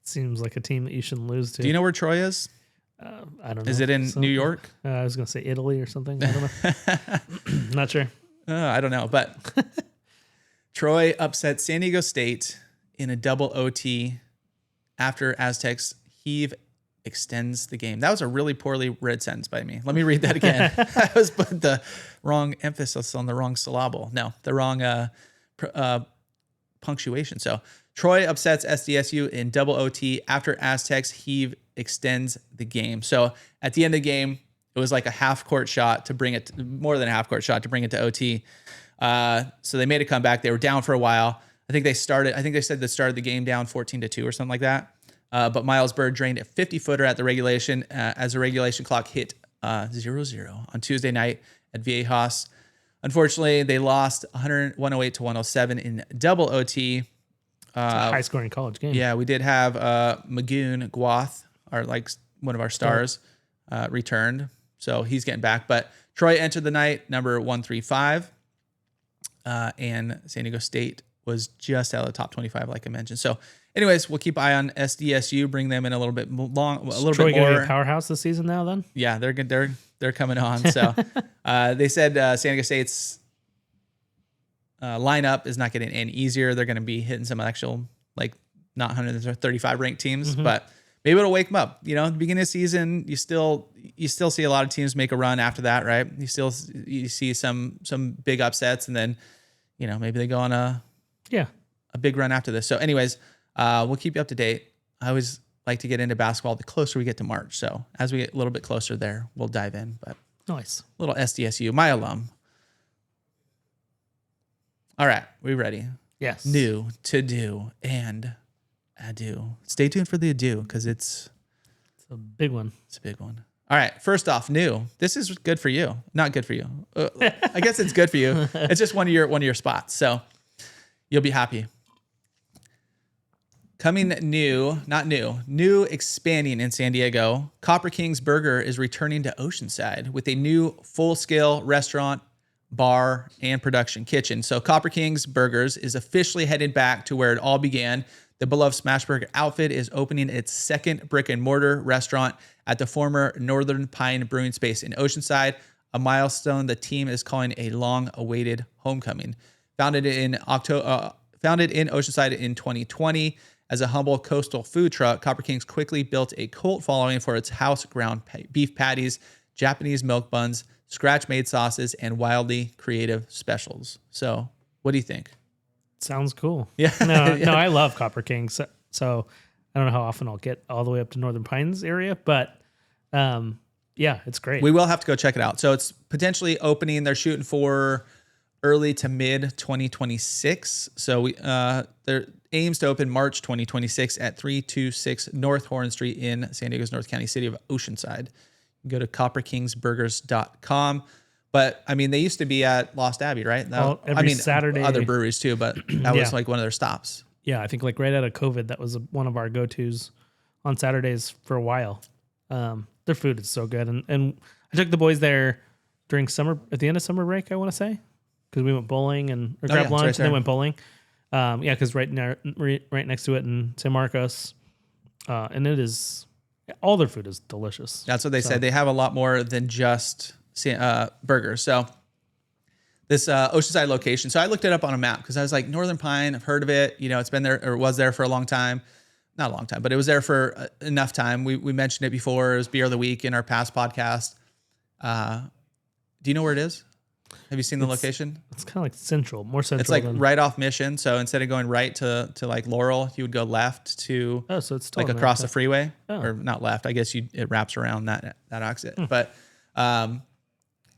seems like a team that you shouldn't lose to. Do you know where Troy is? I don't know. Is it in New York? I was going to say Italy or something. I don't know. Not sure. I don't know. But Troy upset San Diego State in a double OT after Aztecs heave extends the game. That was a really poorly read sentence by me. Let me read that again. I was put the wrong emphasis on the wrong syllable. No, the wrong punctuation. So Troy upsets SDSU in double OT after Aztecs heave extends the game. So at the end of the game, it was like a half-court shot to bring it, more than a half-court shot to bring it to OT. So they made a comeback. They were down for a while. I think they said they started the game down 14-2 or something like that. But Miles Bird drained a 50-footer at the regulation as the regulation clock hit 0-0 on Tuesday night at Viejas. Unfortunately, they lost 108 to 107 in double OT. It's a high-scoring college game. Yeah, we did have Magoon Guath, one of our stars, returned. So he's getting back. But Troy entered the night number 135, and San Diego State was just out of the top 25, like I mentioned. So anyways, we'll keep an eye on SDSU, bring them in a little bit more. Troy going to be a powerhouse this season now then? Yeah, they're coming on. So they said San Diego State's lineup is not getting any easier. They're going to be hitting some actual, not 135 ranked teams, but maybe it'll wake them up. At the beginning of the season, you still see a lot of teams make a run after that, right? You see some big upsets, and then maybe they go on a big run after this. So anyways, we'll keep you up to date. I always like to get into basketball the closer we get to March. So as we get a little bit closer there, we'll dive in. But nice. Little SDSU, my alum. All right, we ready? Yes. New, to do, and adieu. Stay tuned for the adieu because it's a big one. It's a big one. All right, first off, new. This is good for you. Not good for you. I guess it's good for you. It's just one of your spots. So you'll be happy. Coming new expanding in San Diego, Copper King's Burger is returning to Oceanside with a new full-scale restaurant, bar, and production kitchen. So Copper King's Burgers is officially headed back to where it all began. The beloved Smashburger outfit is opening its second brick-and-mortar restaurant at the former Northern Pine Brewing Space in Oceanside, a milestone the team is calling a long-awaited homecoming. Founded in Oceanside in 2020, as a humble coastal food truck, Copper King's quickly built a cult following for its house ground beef patties, Japanese milk buns, scratch-made sauces, and wildly creative specials. So, what do you think? Sounds cool. Yeah. No, I love Copper King's. So I don't know how often I'll get all the way up to Northern Pines area, but yeah, it's great. We will have to go check it out. So it's potentially opening. They're shooting for early to mid 2026. So their aims to open March 2026 at 326 North Horn Street in San Diego's North County city of Oceanside. You can go to copperkingsburgers.com. But I mean, they used to be at Lost Abbey, right? Well, every Saturday, other breweries too, but that was like one of their stops. Yeah, I think like right out of COVID, that was one of our go-tos on Saturdays for a while. Their food is so good, and I took the boys there during summer, at the end of summer break, I want to say, because we went bowling and grabbed lunch, and then went bowling. Yeah, because right next to it in San Marcos, and it is all their food is delicious. That's what they said. They have a lot more than just burgers. So this Oceanside location. So I looked it up on a map because I was like, Northern Pine, I've heard of it. You know, it's been there or was there for a long time. Not a long time, but it was there for enough time. We mentioned it before. It was Beer of the Week in our past podcast. Do you know where it is? Have you seen the location? It's kind of like central, more central. It's like right off Mission. So instead of going right to like Laurel, you would go left to so it's still like across the freeway, Oh. or not left. I guess it wraps around that exit. But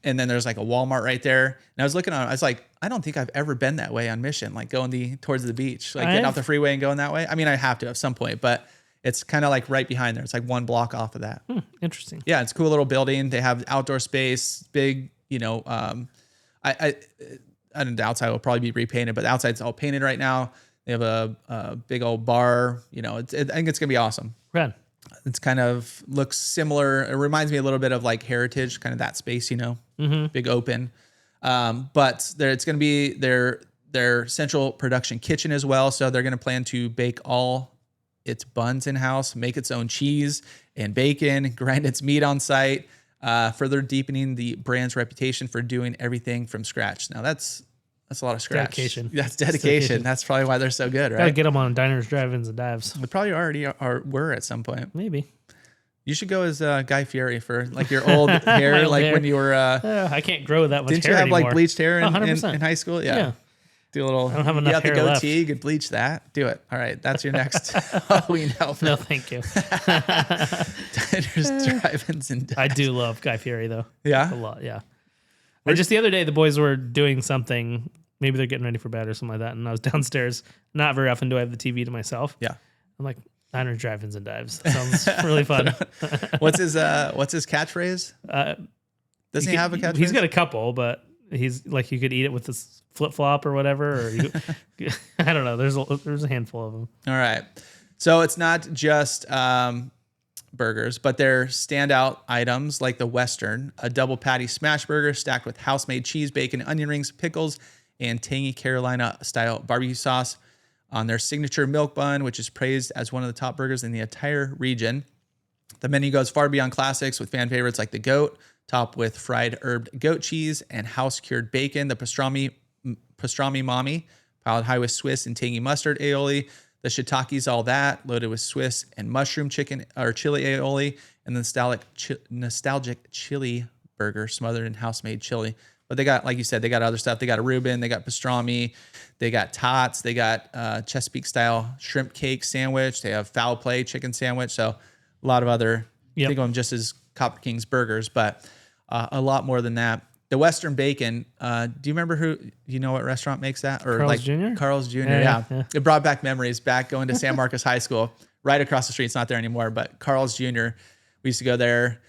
and then there's like a Walmart right there. And I was looking on, I was like, I don't think I've ever been that way on Mission, like going towards the beach, like getting off the freeway and going that way. I mean, I have to at some point, but it's kind of like right behind there. It's like one block off of that. Interesting. Yeah, it's a cool little building. They have outdoor space, big, you know, I don't know, the outside will probably be repainted, but the outside's all painted right now. They have a big old bar. You know, I think it's gonna be awesome. Rad. It's kind of looks similar. It reminds me a little bit of like Heritage, kind of that space, you know, big open. But it's going to be their central production kitchen as well. So they're going to plan to bake all its buns in-house, make its own cheese and bacon, grind its meat on site, further deepening the brand's reputation for doing everything from scratch. Now that's a lot of scratch. Dedication. That's dedication. That's probably why they're so good, right? Gotta get them on diners, drive-ins, and dives. We probably already were at some point. Maybe. You should go as Guy Fieri for like your old hair, like hair. when you were. I can't grow that much Didn't hair you have anymore. like bleached hair in 100%. high school? Yeah. Do a little. I don't have enough hair the left. goatee. You could bleach that. Do it. All right. That's your next Halloween outfit. No, thank you. Diners, drive-ins, and dives. I do love Guy Fieri though. Yeah. A lot. Yeah. Just the other day, the boys were doing something. Maybe they're getting ready for bed or something like that. And I was downstairs. Not very often do I have the TV to myself. Yeah. I'm like, diners, drive-ins, and dives. That sounds really fun. What's his catchphrase? Doesn't he have a catchphrase? He's got a couple, but he's like, you could eat it with this flip-flop or whatever. Or I don't know. There's a handful of them. All right. So it's not just burgers, but they're standout items like the Western, a double patty smash burger stacked with house-made cheese, bacon, onion rings, pickles, and tangy Carolina-style barbecue sauce on their signature milk bun, which is praised as one of the top burgers in the entire region. The menu goes far beyond classics with fan favorites like the goat, topped with fried herbed goat cheese and house-cured bacon, the pastrami mommy, piled high with Swiss and tangy mustard aioli, the shitake's all that, loaded with Swiss and mushroom chicken or chili aioli, and the nostalgic chili burger smothered in house-made chili. But they got, like you said, they got other stuff. They got a Reuben, they got pastrami, they got tots, they got Chesapeake-style shrimp cake sandwich. They have foul play chicken sandwich. So a lot of other, think of them just as Copper King's burgers, but a lot more than that. The Western bacon, do you remember you know what restaurant makes that? Or Carl's Jr.? Carl's Jr., yeah. It brought back memories back going to San Marcos High School, right across the street. It's not there anymore, but Carl's Jr., we used to go there.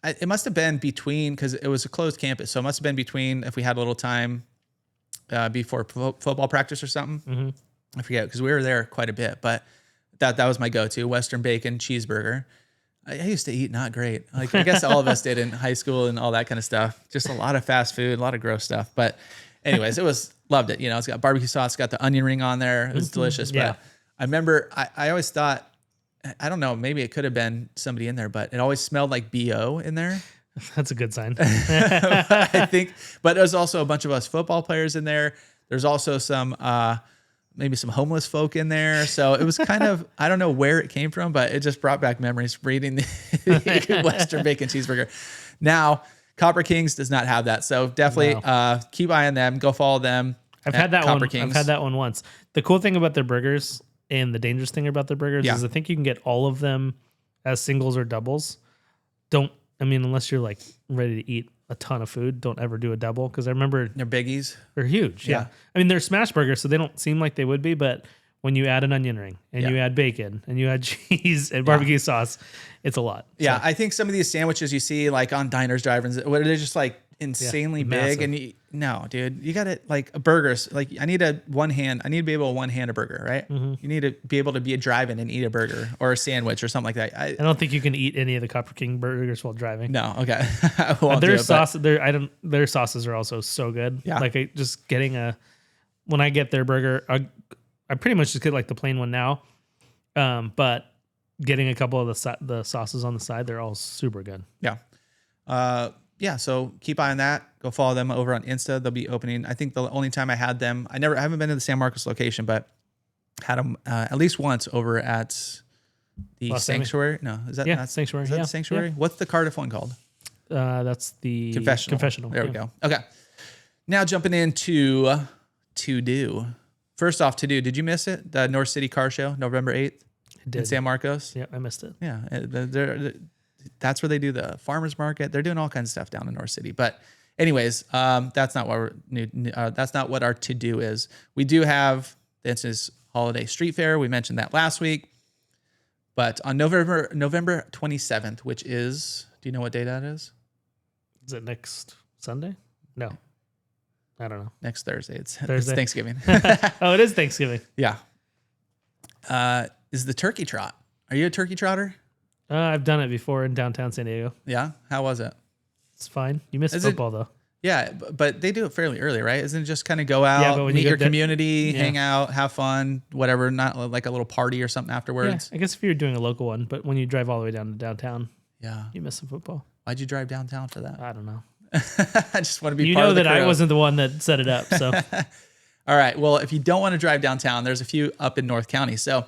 It must have been between, because it was a closed campus, so it must have been between if we had a little time before football practice or something. I forget, because we were there quite a bit. But that was my go-to, Western bacon cheeseburger. I used to eat not great. Like I guess all of us did in high school and all that kind of stuff. Just a lot of fast food, a lot of gross stuff. But anyways, loved it. You know, it's got barbecue sauce, got the onion ring on there. It was delicious. Yeah. But I remember I always thought, I don't know, maybe it could have been somebody in there, but it always smelled like BO in there. That's a good sign. I think, but there's also a bunch of us football players in there. There's also some, maybe some homeless folk in there. So it was kind of, I don't know where it came from, but it just brought back memories reading the Western bacon cheeseburger. Now, Copper Kings does not have that. So definitely keep eyeing them. Go follow them. I've had that Copper one. Kings. I've had that one once. The cool thing about their burgers and the dangerous thing about their burgers is I think you can get all of them as singles or doubles. Unless you're like ready to eat a ton of food, don't ever do a double. Because I remember They're biggies. they're huge. Yeah. I mean, they're smash burgers, so they don't seem like they would be. But when you add an onion ring and you add bacon and you add cheese and barbecue sauce, it's a lot. Yeah, I think some of these sandwiches you see like on diners, drive-ins, where they're just like insanely big. massive. And no, dude, you got it like burgers. Like I need to be able to one-hand a burger, right? Mm-hmm. You need to be able to be a drive-in and eat a burger or a sandwich or something like that. I don't think you can eat any of the Copper King burgers while driving. No, okay. I won't do Their it, sauce, their sauces are also so good. Yeah. Like just getting when I get their burger, I pretty much just get like the plain one now. But getting a couple of the sauces on the side, they're all super good. Yeah. So keep eye on that. Go follow them over on Insta. They'll be opening. I think the only time I had them, I haven't been to the San Marcos location, but had them at least once over at the Los Sanctuary. No, is that not Sanctuary? Is that the Sanctuary? Yeah. What's the Cardiff one called? That's the Confessional. There we yeah. go. Okay. Now jumping into To Do. First off, To Do. Did you miss it? The North City Car Show, November 8th in San Marcos. Yeah, I missed it. Yeah. That's where they do the farmers market. They're doing all kinds of stuff down in North City. But anyways, that's not what that's not what our To Do is. We do have the Encinitas Holiday Street Fair. We mentioned that last week. But on November 27th, which is, do you know what day that is? Is it next Sunday? No. I don't know. Next Thursday. It's Thursday. Thanksgiving. Oh, it is Thanksgiving. Yeah. Is the turkey trot. Are you a turkey trotter? I've done it before in downtown San Diego. Yeah. How was it? It's fine. You missed football, though. Yeah, but they do it fairly early, right? Isn't it just kind of go out, meet your community, hang out, have fun, whatever, not like a little party or something afterwards? Yeah, I guess if you're doing a local one, but when you drive all the way down to downtown, yeah, you miss some football. Why'd you drive downtown for that? I don't know. I just want to be You part know of the that I crew. wasn't the one that set it up, so. All right, well, if you don't want to drive downtown, there's a few up in North County. So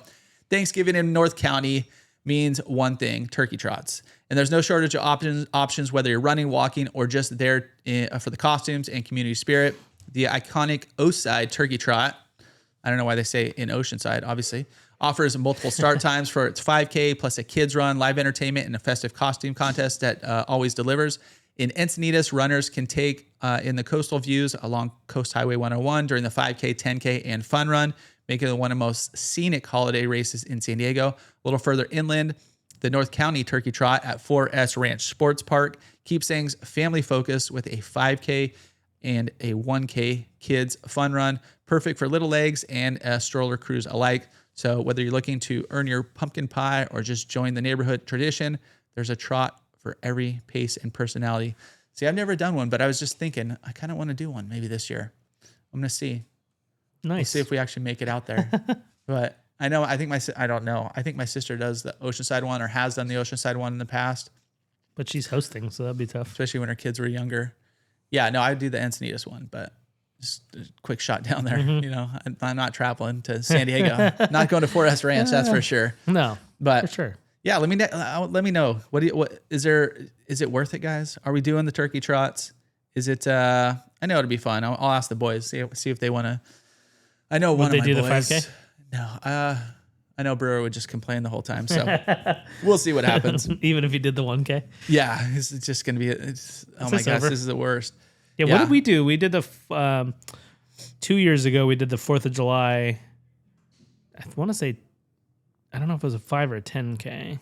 Thanksgiving in North County means one thing, turkey trots. And there's no shortage of options, whether you're running, walking, or just there for the costumes and community spirit. The iconic Oceanside turkey trot, I don't know why they say in Oceanside, obviously, offers multiple start times for its 5K, plus a kids run, live entertainment, and a festive costume contest that always delivers. In Encinitas, runners can take in the coastal views along Coast Highway 101 during the 5K, 10K, and fun run, making it one of the most scenic holiday races in San Diego. A little further inland, the North County Turkey Trot at 4S Ranch Sports Park keeps things family focused with a 5K and a 1K kids fun run, perfect for little legs and stroller crews alike. So whether you're looking to earn your pumpkin pie or just join the neighborhood tradition, there's a trot for every pace and personality. See, I've never done one, but I was just thinking, I kind of want to do one maybe this year. I'm going to see. Nice. We'll see if we actually make it out there. But I know, I don't know. I think my sister does the Oceanside one or has done the Oceanside one in the past. But she's hosting, so that'd be tough. Especially when her kids were younger. Yeah, no, I do the Encinitas one, but just a quick shot down there. Mm-hmm. You know, I'm not traveling to San Diego. Not going to 4S Ranch, that's for sure. No, but for sure. Yeah, let me know. What is it worth it, guys? Are we doing the turkey trots? Is it? I know it'll be fun. I'll ask the boys, see if they want to. I know one of my boys. Would they do the 5K? No, I know Brewer would just complain the whole time. So we'll see what happens. Even if he did the 1K. Yeah, it's just gonna be. Oh my gosh, this is the worst. Yeah, what did we do? We did the 2 years ago. We did the 4th of July. I want to say, I don't know if it was a 5 or a 10K.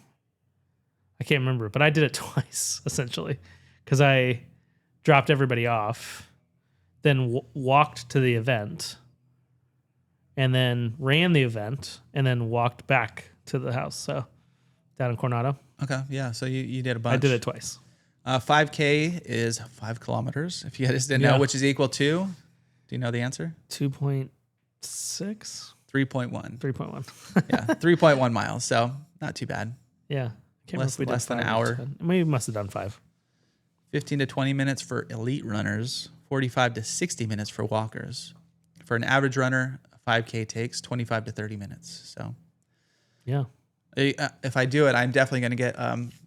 I can't remember, but I did it twice essentially because I dropped everybody off, then walked to the event, and then ran the event, and then walked back to the house. So down in Coronado. Okay. Yeah. So you did a bunch. I did it twice. 5K is 5 kilometers. If you just didn't know, which is equal to, do you know the answer? 2.6? 3.1. 3.1. Yeah. 3.1 miles. So not too bad. Yeah. Can't remember if we did less than an 5 or hour. 10. We must have done 5. 15 to 20 minutes for elite runners, 45 to 60 minutes for walkers. For an average runner, a 5K takes 25 to 30 minutes. So, yeah. If I do it, I'm definitely going to get,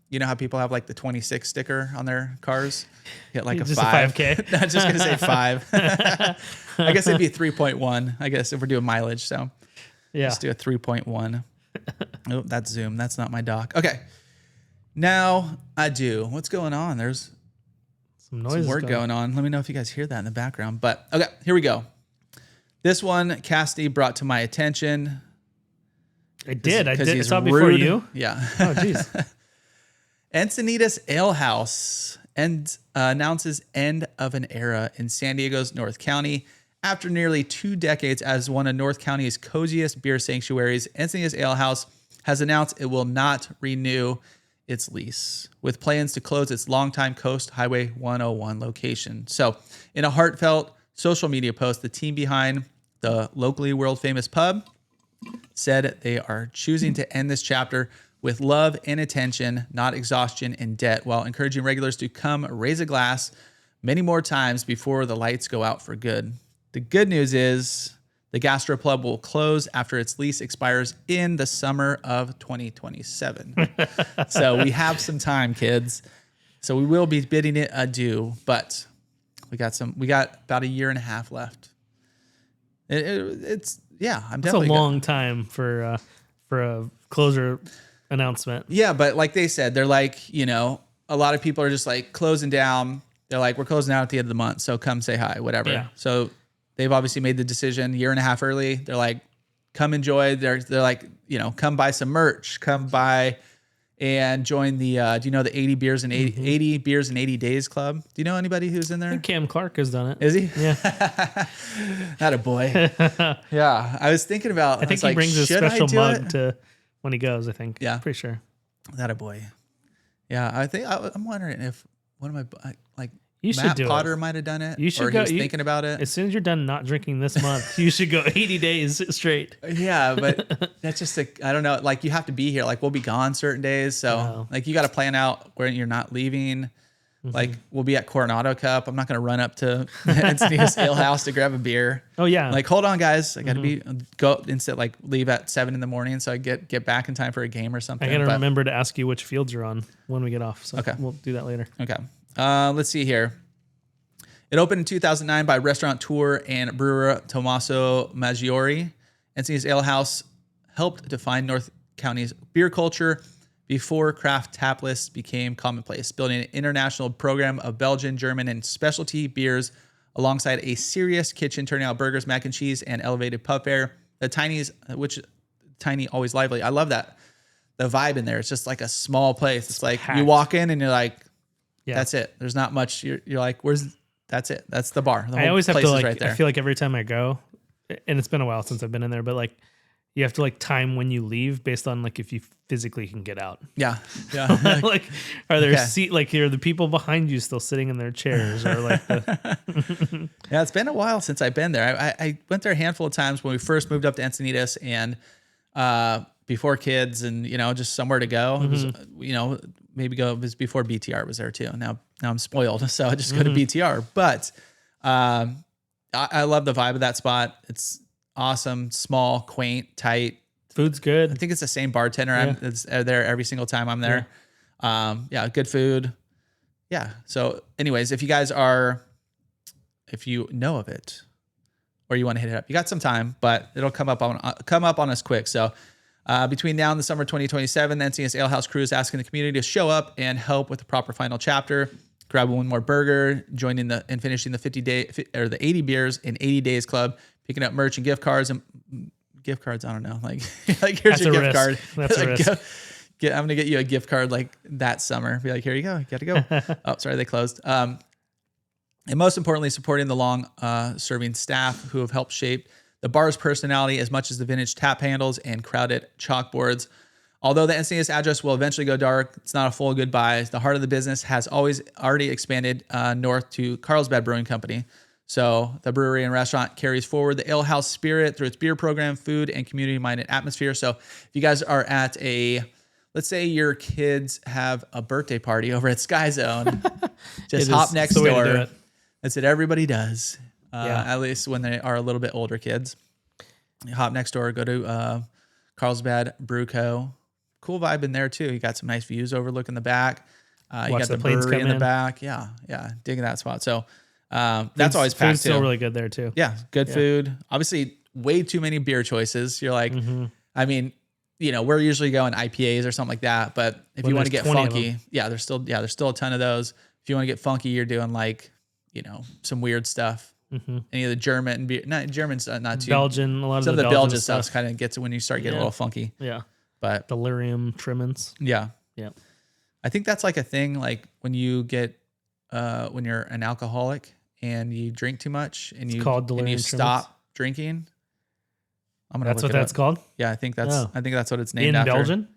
you know how people have like the 26 sticker on their cars? Get like Just a 5. a 5K. No, just going to say 5. I guess it'd be 3.1, I guess, if we're doing mileage. So, Yeah. let's do a 3.1. Oh, that's Zoom. That's not my doc. Okay. Now, Adieu. What's going on? There's Some noise. some work going on. Let me know if you guys hear that in the background. But okay, here we go. This one, Cassidy brought to my attention. I did. I because did. he's It's not before rude. you. Yeah. Oh, jeez. Encinitas Ale House announces end of an era in San Diego's North County. After nearly 2 decades as one of North County's coziest beer sanctuaries, Encinitas Ale House has announced it will not renew its lease, with plans to close its longtime Coast Highway 101 location. So, in a heartfelt social media post, the team behind the locally world-famous pub said they are choosing to end this chapter with love and attention, not exhaustion and debt, while encouraging regulars to come raise a glass many more times before the lights go out for good. The good news is the gastropub will close after its lease expires in the summer of 2027. So we have some time, kids. So we will be bidding it adieu, but we got about a year and a half left. It's I'm It's a definitely long time for a closure announcement. Yeah, but like they said, they're like, a lot of people are just like closing down. They're like, we're closing out at the end of the month, so come say hi, whatever. Yeah. So they've obviously made the decision a year and a half early. They're like, come enjoy. They're like, come buy some merch, come buy and join the, do you know the 80 beers in 80 beers in 80 days club? Do you know anybody who's in I there? think Cam Clark has done it. Is he? Yeah. Not a boy. Yeah. I was thinking about, I think he brings a special mug to when he goes, I think. Yeah. Pretty sure. Not a boy. Yeah. I think I'm wondering if one of my, like, You should Matt do Potter it. might have done it. You should or go. He was thinking about it. As soon as you're done not drinking this month, you should go 80 days straight. Yeah, but that's just I don't know. Like you have to be here. Like we'll be gone certain days, so like you got to plan out where you're not leaving. Like we'll be at Coronado Cup. I'm not going to run up to Encinitas Ale House to grab a beer. Oh yeah. Like hold on, guys. I got to go instead. Like leave at 7 a.m. so I get back in time for a game or something. I got to remember to ask you which fields you're on when we get off. So we'll do that later. Okay. Let's see here. It opened in 2009 by restaurateur and brewer Tommaso Maggiore. Encinitas Ale House helped define North County's beer culture before craft tap lists became commonplace, building an international program of Belgian, German, and specialty beers alongside a serious kitchen, turning out burgers, mac and cheese, and elevated pub fare. The Tiny, always lively. I love that. The vibe in there. It's just like a small place. It's like packed. You walk in and you're like, Yeah. that's it. There's not much. You're like, that's it. That's the bar. The I whole always have place to is like, right there. I feel like every time I go, and it's been a while since I've been in there, but like you have to like time when you leave based on like if you physically can get out. Yeah. Yeah. Like, are there are the people behind you still sitting in their chairs or like Yeah, it's been a while since I've been there. I went there a handful of times when we first moved up to Encinitas and before kids and, just somewhere to go. It was, it was before BTR was there too. Now I'm spoiled, so I just go to BTR. But I love the vibe of that spot. It's awesome, small, quaint, tight. food's good. I think it's the same bartender. It's there every single time I'm there. Good food. Yeah. So anyways, if you know of it or you want to hit it up, you got some time, but it'll come up on us quick. So between now and the summer 2027, the Encinitas Ale House crew is asking the community to show up and help with the proper final chapter. Grab one more burger, joining and finishing the the 80 beers in 80 days club, picking up merch and gift cards. And gift cards, I don't know. Like here's your gift card. That's a risk. I'm gonna get you a gift card like that summer. Be like, here you go. You gotta go. Oh, sorry, they closed. And most importantly, supporting the long serving staff who have helped shape the bar's personality as much as the vintage tap handles and crowded chalkboards. Although the Encinitas address will eventually go dark, it's not a full goodbye. The heart of the business has always already expanded north to Carlsbad Brewing Company. So the brewery and restaurant carries forward the ale house spirit through its beer program, food, and community-minded atmosphere. So if you guys are at let's say your kids have a birthday party over at Sky Zone, just hop next door. That's what everybody does, at least when they are a little bit older kids. You hop next door, go to Carlsbad Brew Co. Cool vibe in there too. You got some nice views overlooking the back. You got the brewery in the back. Yeah, digging that spot. So that's always packed too. Still really good there too. Yeah, good food. Obviously, way too many beer choices. You're like, I mean, we're usually going IPAs or something like that. But if you want to get funky, there's still a ton of those. If you want to get funky, you're doing like, some weird stuff. Any of the German beer, not German's not too Belgian. A lot of some the of the Belgian stuff kind of gets when you start getting a little funky. Yeah, but delirium tremens. Yeah. I think that's like a thing. Like when you get when you're an alcoholic and you drink too much and you stop drinking. That's what that's called. Yeah, I think that's what it's named after. In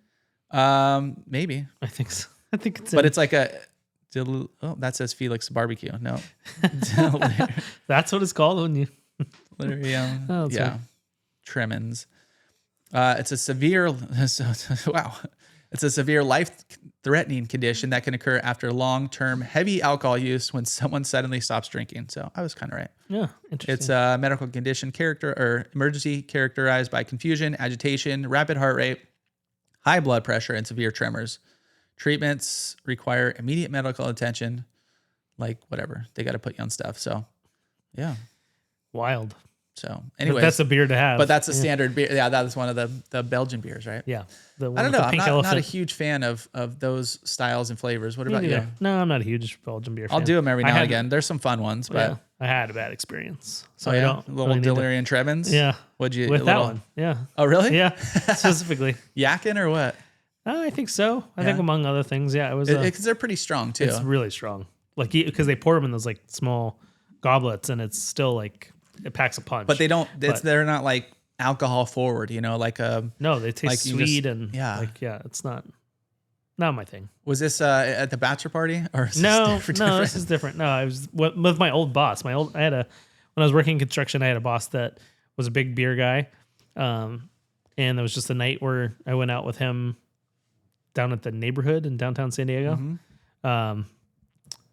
Belgian? Maybe. I think so. I think it's. But it's like that says Felix Barbecue. No, that's what it's called when you. Delirium. Tremens. It's a severe. Wow. It's a severe life-threatening condition that can occur after long-term heavy alcohol use when someone suddenly stops drinking. So I was kind of right. Yeah, interesting. It's a medical condition emergency characterized by confusion, agitation, rapid heart rate, high blood pressure, and severe tremors. Treatments require immediate medical attention. Like whatever, they got to put you on stuff. So, yeah, wild. So, anyways, that's a beer to have. But that's a standard beer. Yeah, that is one of the Belgian beers, right? Yeah. I don't know. I'm not a huge fan of those styles and flavors. What about you? No, I'm not a huge Belgian beer fan. I'll do them every now and again. There's some fun ones, but I had a bad experience. So I don't. Little really Delirium Tremens. Yeah. What'd you with that one? Yeah. Oh, really? Yeah. Specifically. Yakking or what? I think so. I think among other things, yeah, it was because they're pretty strong too. It's really strong. Like because they pour them in those like small goblets, and it's still like. It packs a punch. But they don't, they're not like alcohol forward, like no, they taste like sweet it's not my thing. Was this at the bachelor party or is no, this is different. No, I was with my old boss. When I was working in construction, I had a boss that was a big beer guy. And there was just a night where I went out with him down at the neighborhood in downtown San Diego.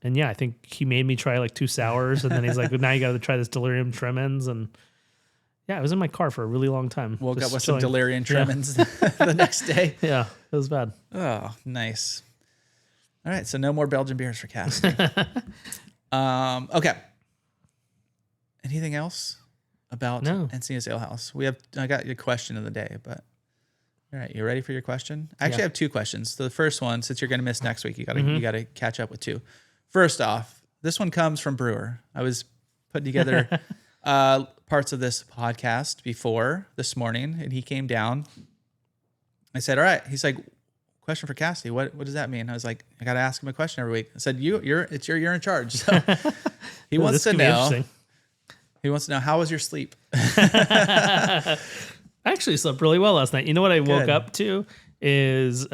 And I think he made me try like 2 sours, and then he's like, well, "Now you got to try this Delirium Tremens." And I was in my car for a really long time. Woke up with some Delirium Tremens the next day. Yeah, it was bad. Oh, nice. All right, so no more Belgian beers for Cassidy. Okay. Anything else about Encinitas Ale House? I got your question of the day, but all right, you ready for your question? I actually have 2 questions. So the first one, since you're going to miss next week, you got to catch up with 2. First off, this one comes from Brewer. I was putting together parts of this podcast before this morning, and he came down. I said, all right. He's like, question for Cassidy. What does that mean? I was like, I got to ask him a question every week. I said, you're in charge. So he wants to know. He wants to know, how was your sleep? I actually slept really well last night. You know what I woke up to is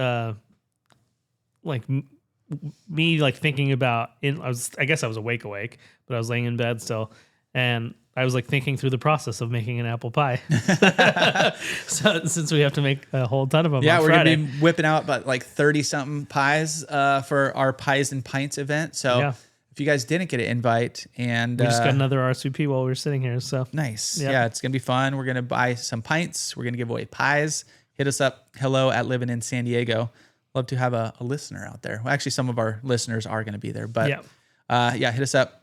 me like thinking about I guess I was awake, but I was laying in bed still, and I was like thinking through the process of making an apple pie. So since we have to make a whole ton of them, on we're Friday. Gonna be whipping out about like 30 something pies for our Pies and Pints event. So if you guys didn't get an invite, and we just got another RSVP while we were sitting here, so nice. Yeah, it's gonna be fun. We're gonna buy some pints. We're gonna give away pies. Hit us up. Hello@Living in San Diego. Love to have a listener out there. Well, actually, some of our listeners are going to be there, but hit us up.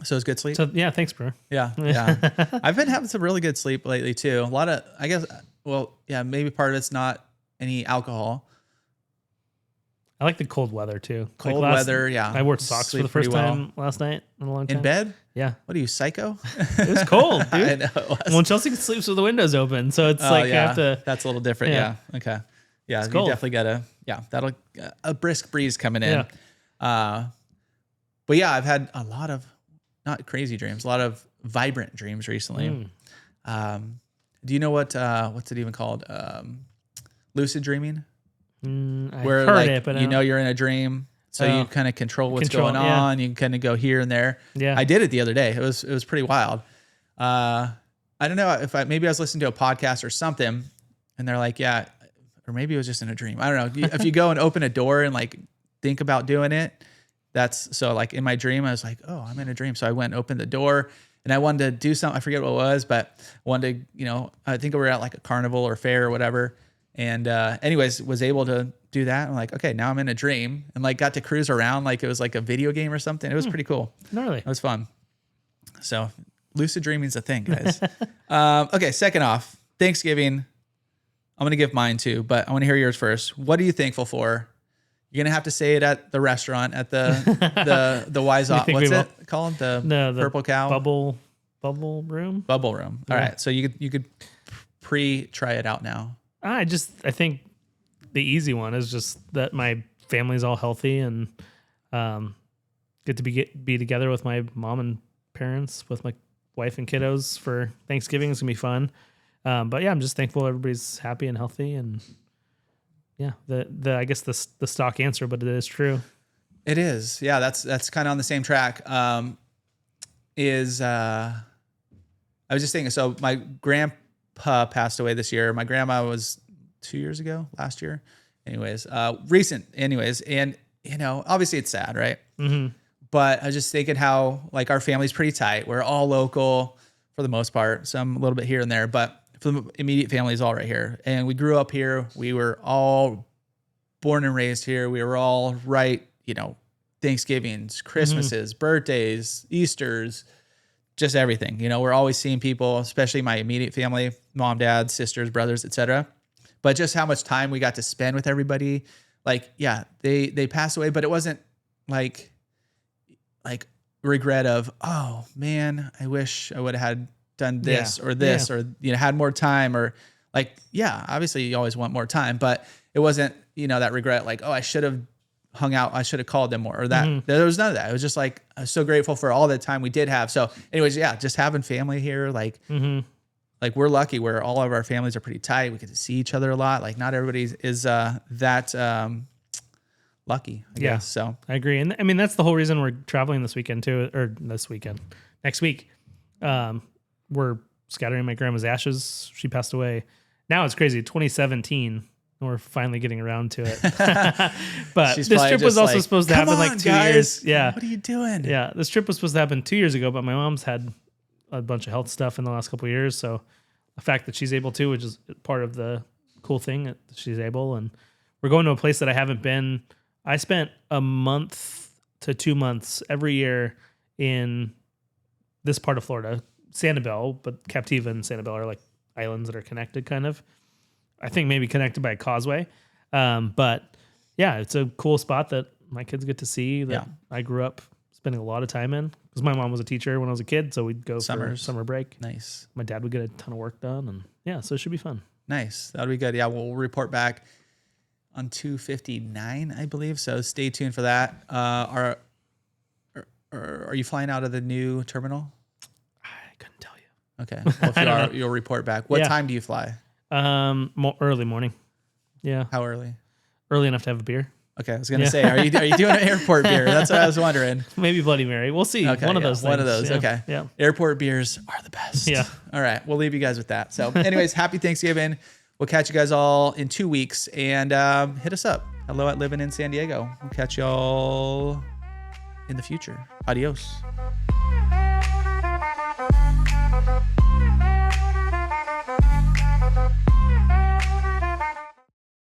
So it's good sleep. So thanks, bro. Yeah. I've been having some really good sleep lately too. A lot of, I guess, maybe part of it's not any alcohol. I like the cold weather too. Cold weather, yeah. I wore socks for the first time last night in a long time. In bed? Yeah. What are you, psycho? It was cold, dude. I know it was. Well, Chelsea sleeps with the windows open, so it's I have to. That's a little different. Yeah. Okay. Yeah, you definitely got that'll a brisk breeze coming in. But I've had a lot of not crazy dreams, a lot of vibrant dreams recently. Do you know what's it even called? Lucid dreaming? I've where heard like it, but you're in a dream, so you kind of control what's going yeah. on. You can kind of go here and there. Yeah. I did it the other day. It was pretty wild. I don't know if maybe I was listening to a podcast or something, and they're like, yeah, or maybe it was just in a dream. I don't know. If you go and open a door and like think about doing it, that's so like in my dream, I was like, oh, I'm in a dream. So I went and opened the door. And I wanted to do something. I forget what it was, but I wanted to, I think we were at like a carnival or fair or whatever. And anyways, was able to do that. I'm like, okay, now I'm in a dream, and like got to cruise around like it was like a video game or something. It was pretty cool. Gnarly. It was fun. So lucid dreaming is a thing, guys. Okay, second off, Thanksgiving. I'm going to give mine too, but I want to hear yours first. What are you thankful for? You're gonna have to say it at the restaurant at the Wise Off. What's it called? The Purple Cow Bubble Room. Bubble Room. All right, so you could try it out now. I think the easy one is just that my family's all healthy and get to be together with my mom and parents, with my wife and kiddos for Thanksgiving. It's gonna be fun. But yeah, I'm just thankful everybody's happy and healthy and. Yeah, I guess the stock answer, but it is true. It is. Yeah, that's kind of on the same track. I was just thinking, so my grandpa passed away this year. My grandma was 2 years ago, last year. Recent. And obviously it's sad, right? Mm-hmm. But I was just thinking how like our family's pretty tight. We're all local for the most part, some a little bit here and there, but for the immediate family is all right here. And we grew up here. We were all born and raised here. We were all right, Thanksgivings, Christmases, birthdays, Easters, just everything. We're always seeing people, especially my immediate family, mom, dad, sisters, brothers, etc. But just how much time we got to spend with everybody. Like, yeah, they passed away, but it wasn't like regret of, oh man, I wish I would have had done this or this or had more time or like, yeah, obviously you always want more time, but it wasn't that regret like, oh, I should have hung out, I should have called them more or that. There was none of that. It was just like I was so grateful for all the time we did have. So anyways, yeah, just having family here, like like we're lucky where all of our families are pretty tight. We get to see each other a lot. Like not everybody is that lucky, I guess. So I agree. And I mean that's the whole reason we're traveling this weekend too, or next week. We're scattering my grandma's ashes. She passed away. Now it's crazy. 2017. We're finally getting around to it. But this trip was also supposed to happen like 2 years. Yeah. What are you doing? Yeah. This trip was supposed to happen 2 years ago, but my mom's had a bunch of health stuff in the last couple of years. So the fact that she's able to, which is part of the cool thing that she's able. And we're going to a place that I haven't been. I spent a month to 2 months every year in this part of Florida. Sanibel, but Captiva and Sanibel are like islands that are connected kind of. I think maybe connected by a causeway. But yeah, it's a cool spot that my kids get to see that I grew up spending a lot of time in because my mom was a teacher when I was a kid. So we'd go for summer break. Nice. My dad would get a ton of work done and yeah, so it should be fun. Nice. That'll be good. Yeah. We'll report back on 259, I believe. So stay tuned for that. Are you flying out of the new terminal? Couldn't tell you. Okay. Well, if you are, you'll report back. What time do you fly? Early morning. Yeah. How early? Early enough to have a beer. Okay. I was going to say, are you doing an airport beer? That's what I was wondering. Maybe Bloody Mary. We'll see. Okay, one of those things. One of those. Yeah. Okay. Yeah. Airport beers are the best. Yeah. All right. We'll leave you guys with that. So anyways, happy Thanksgiving. We'll catch you guys all in 2 weeks and hit us up. Hello at Living in San Diego. We'll catch y'all in the future. Adios.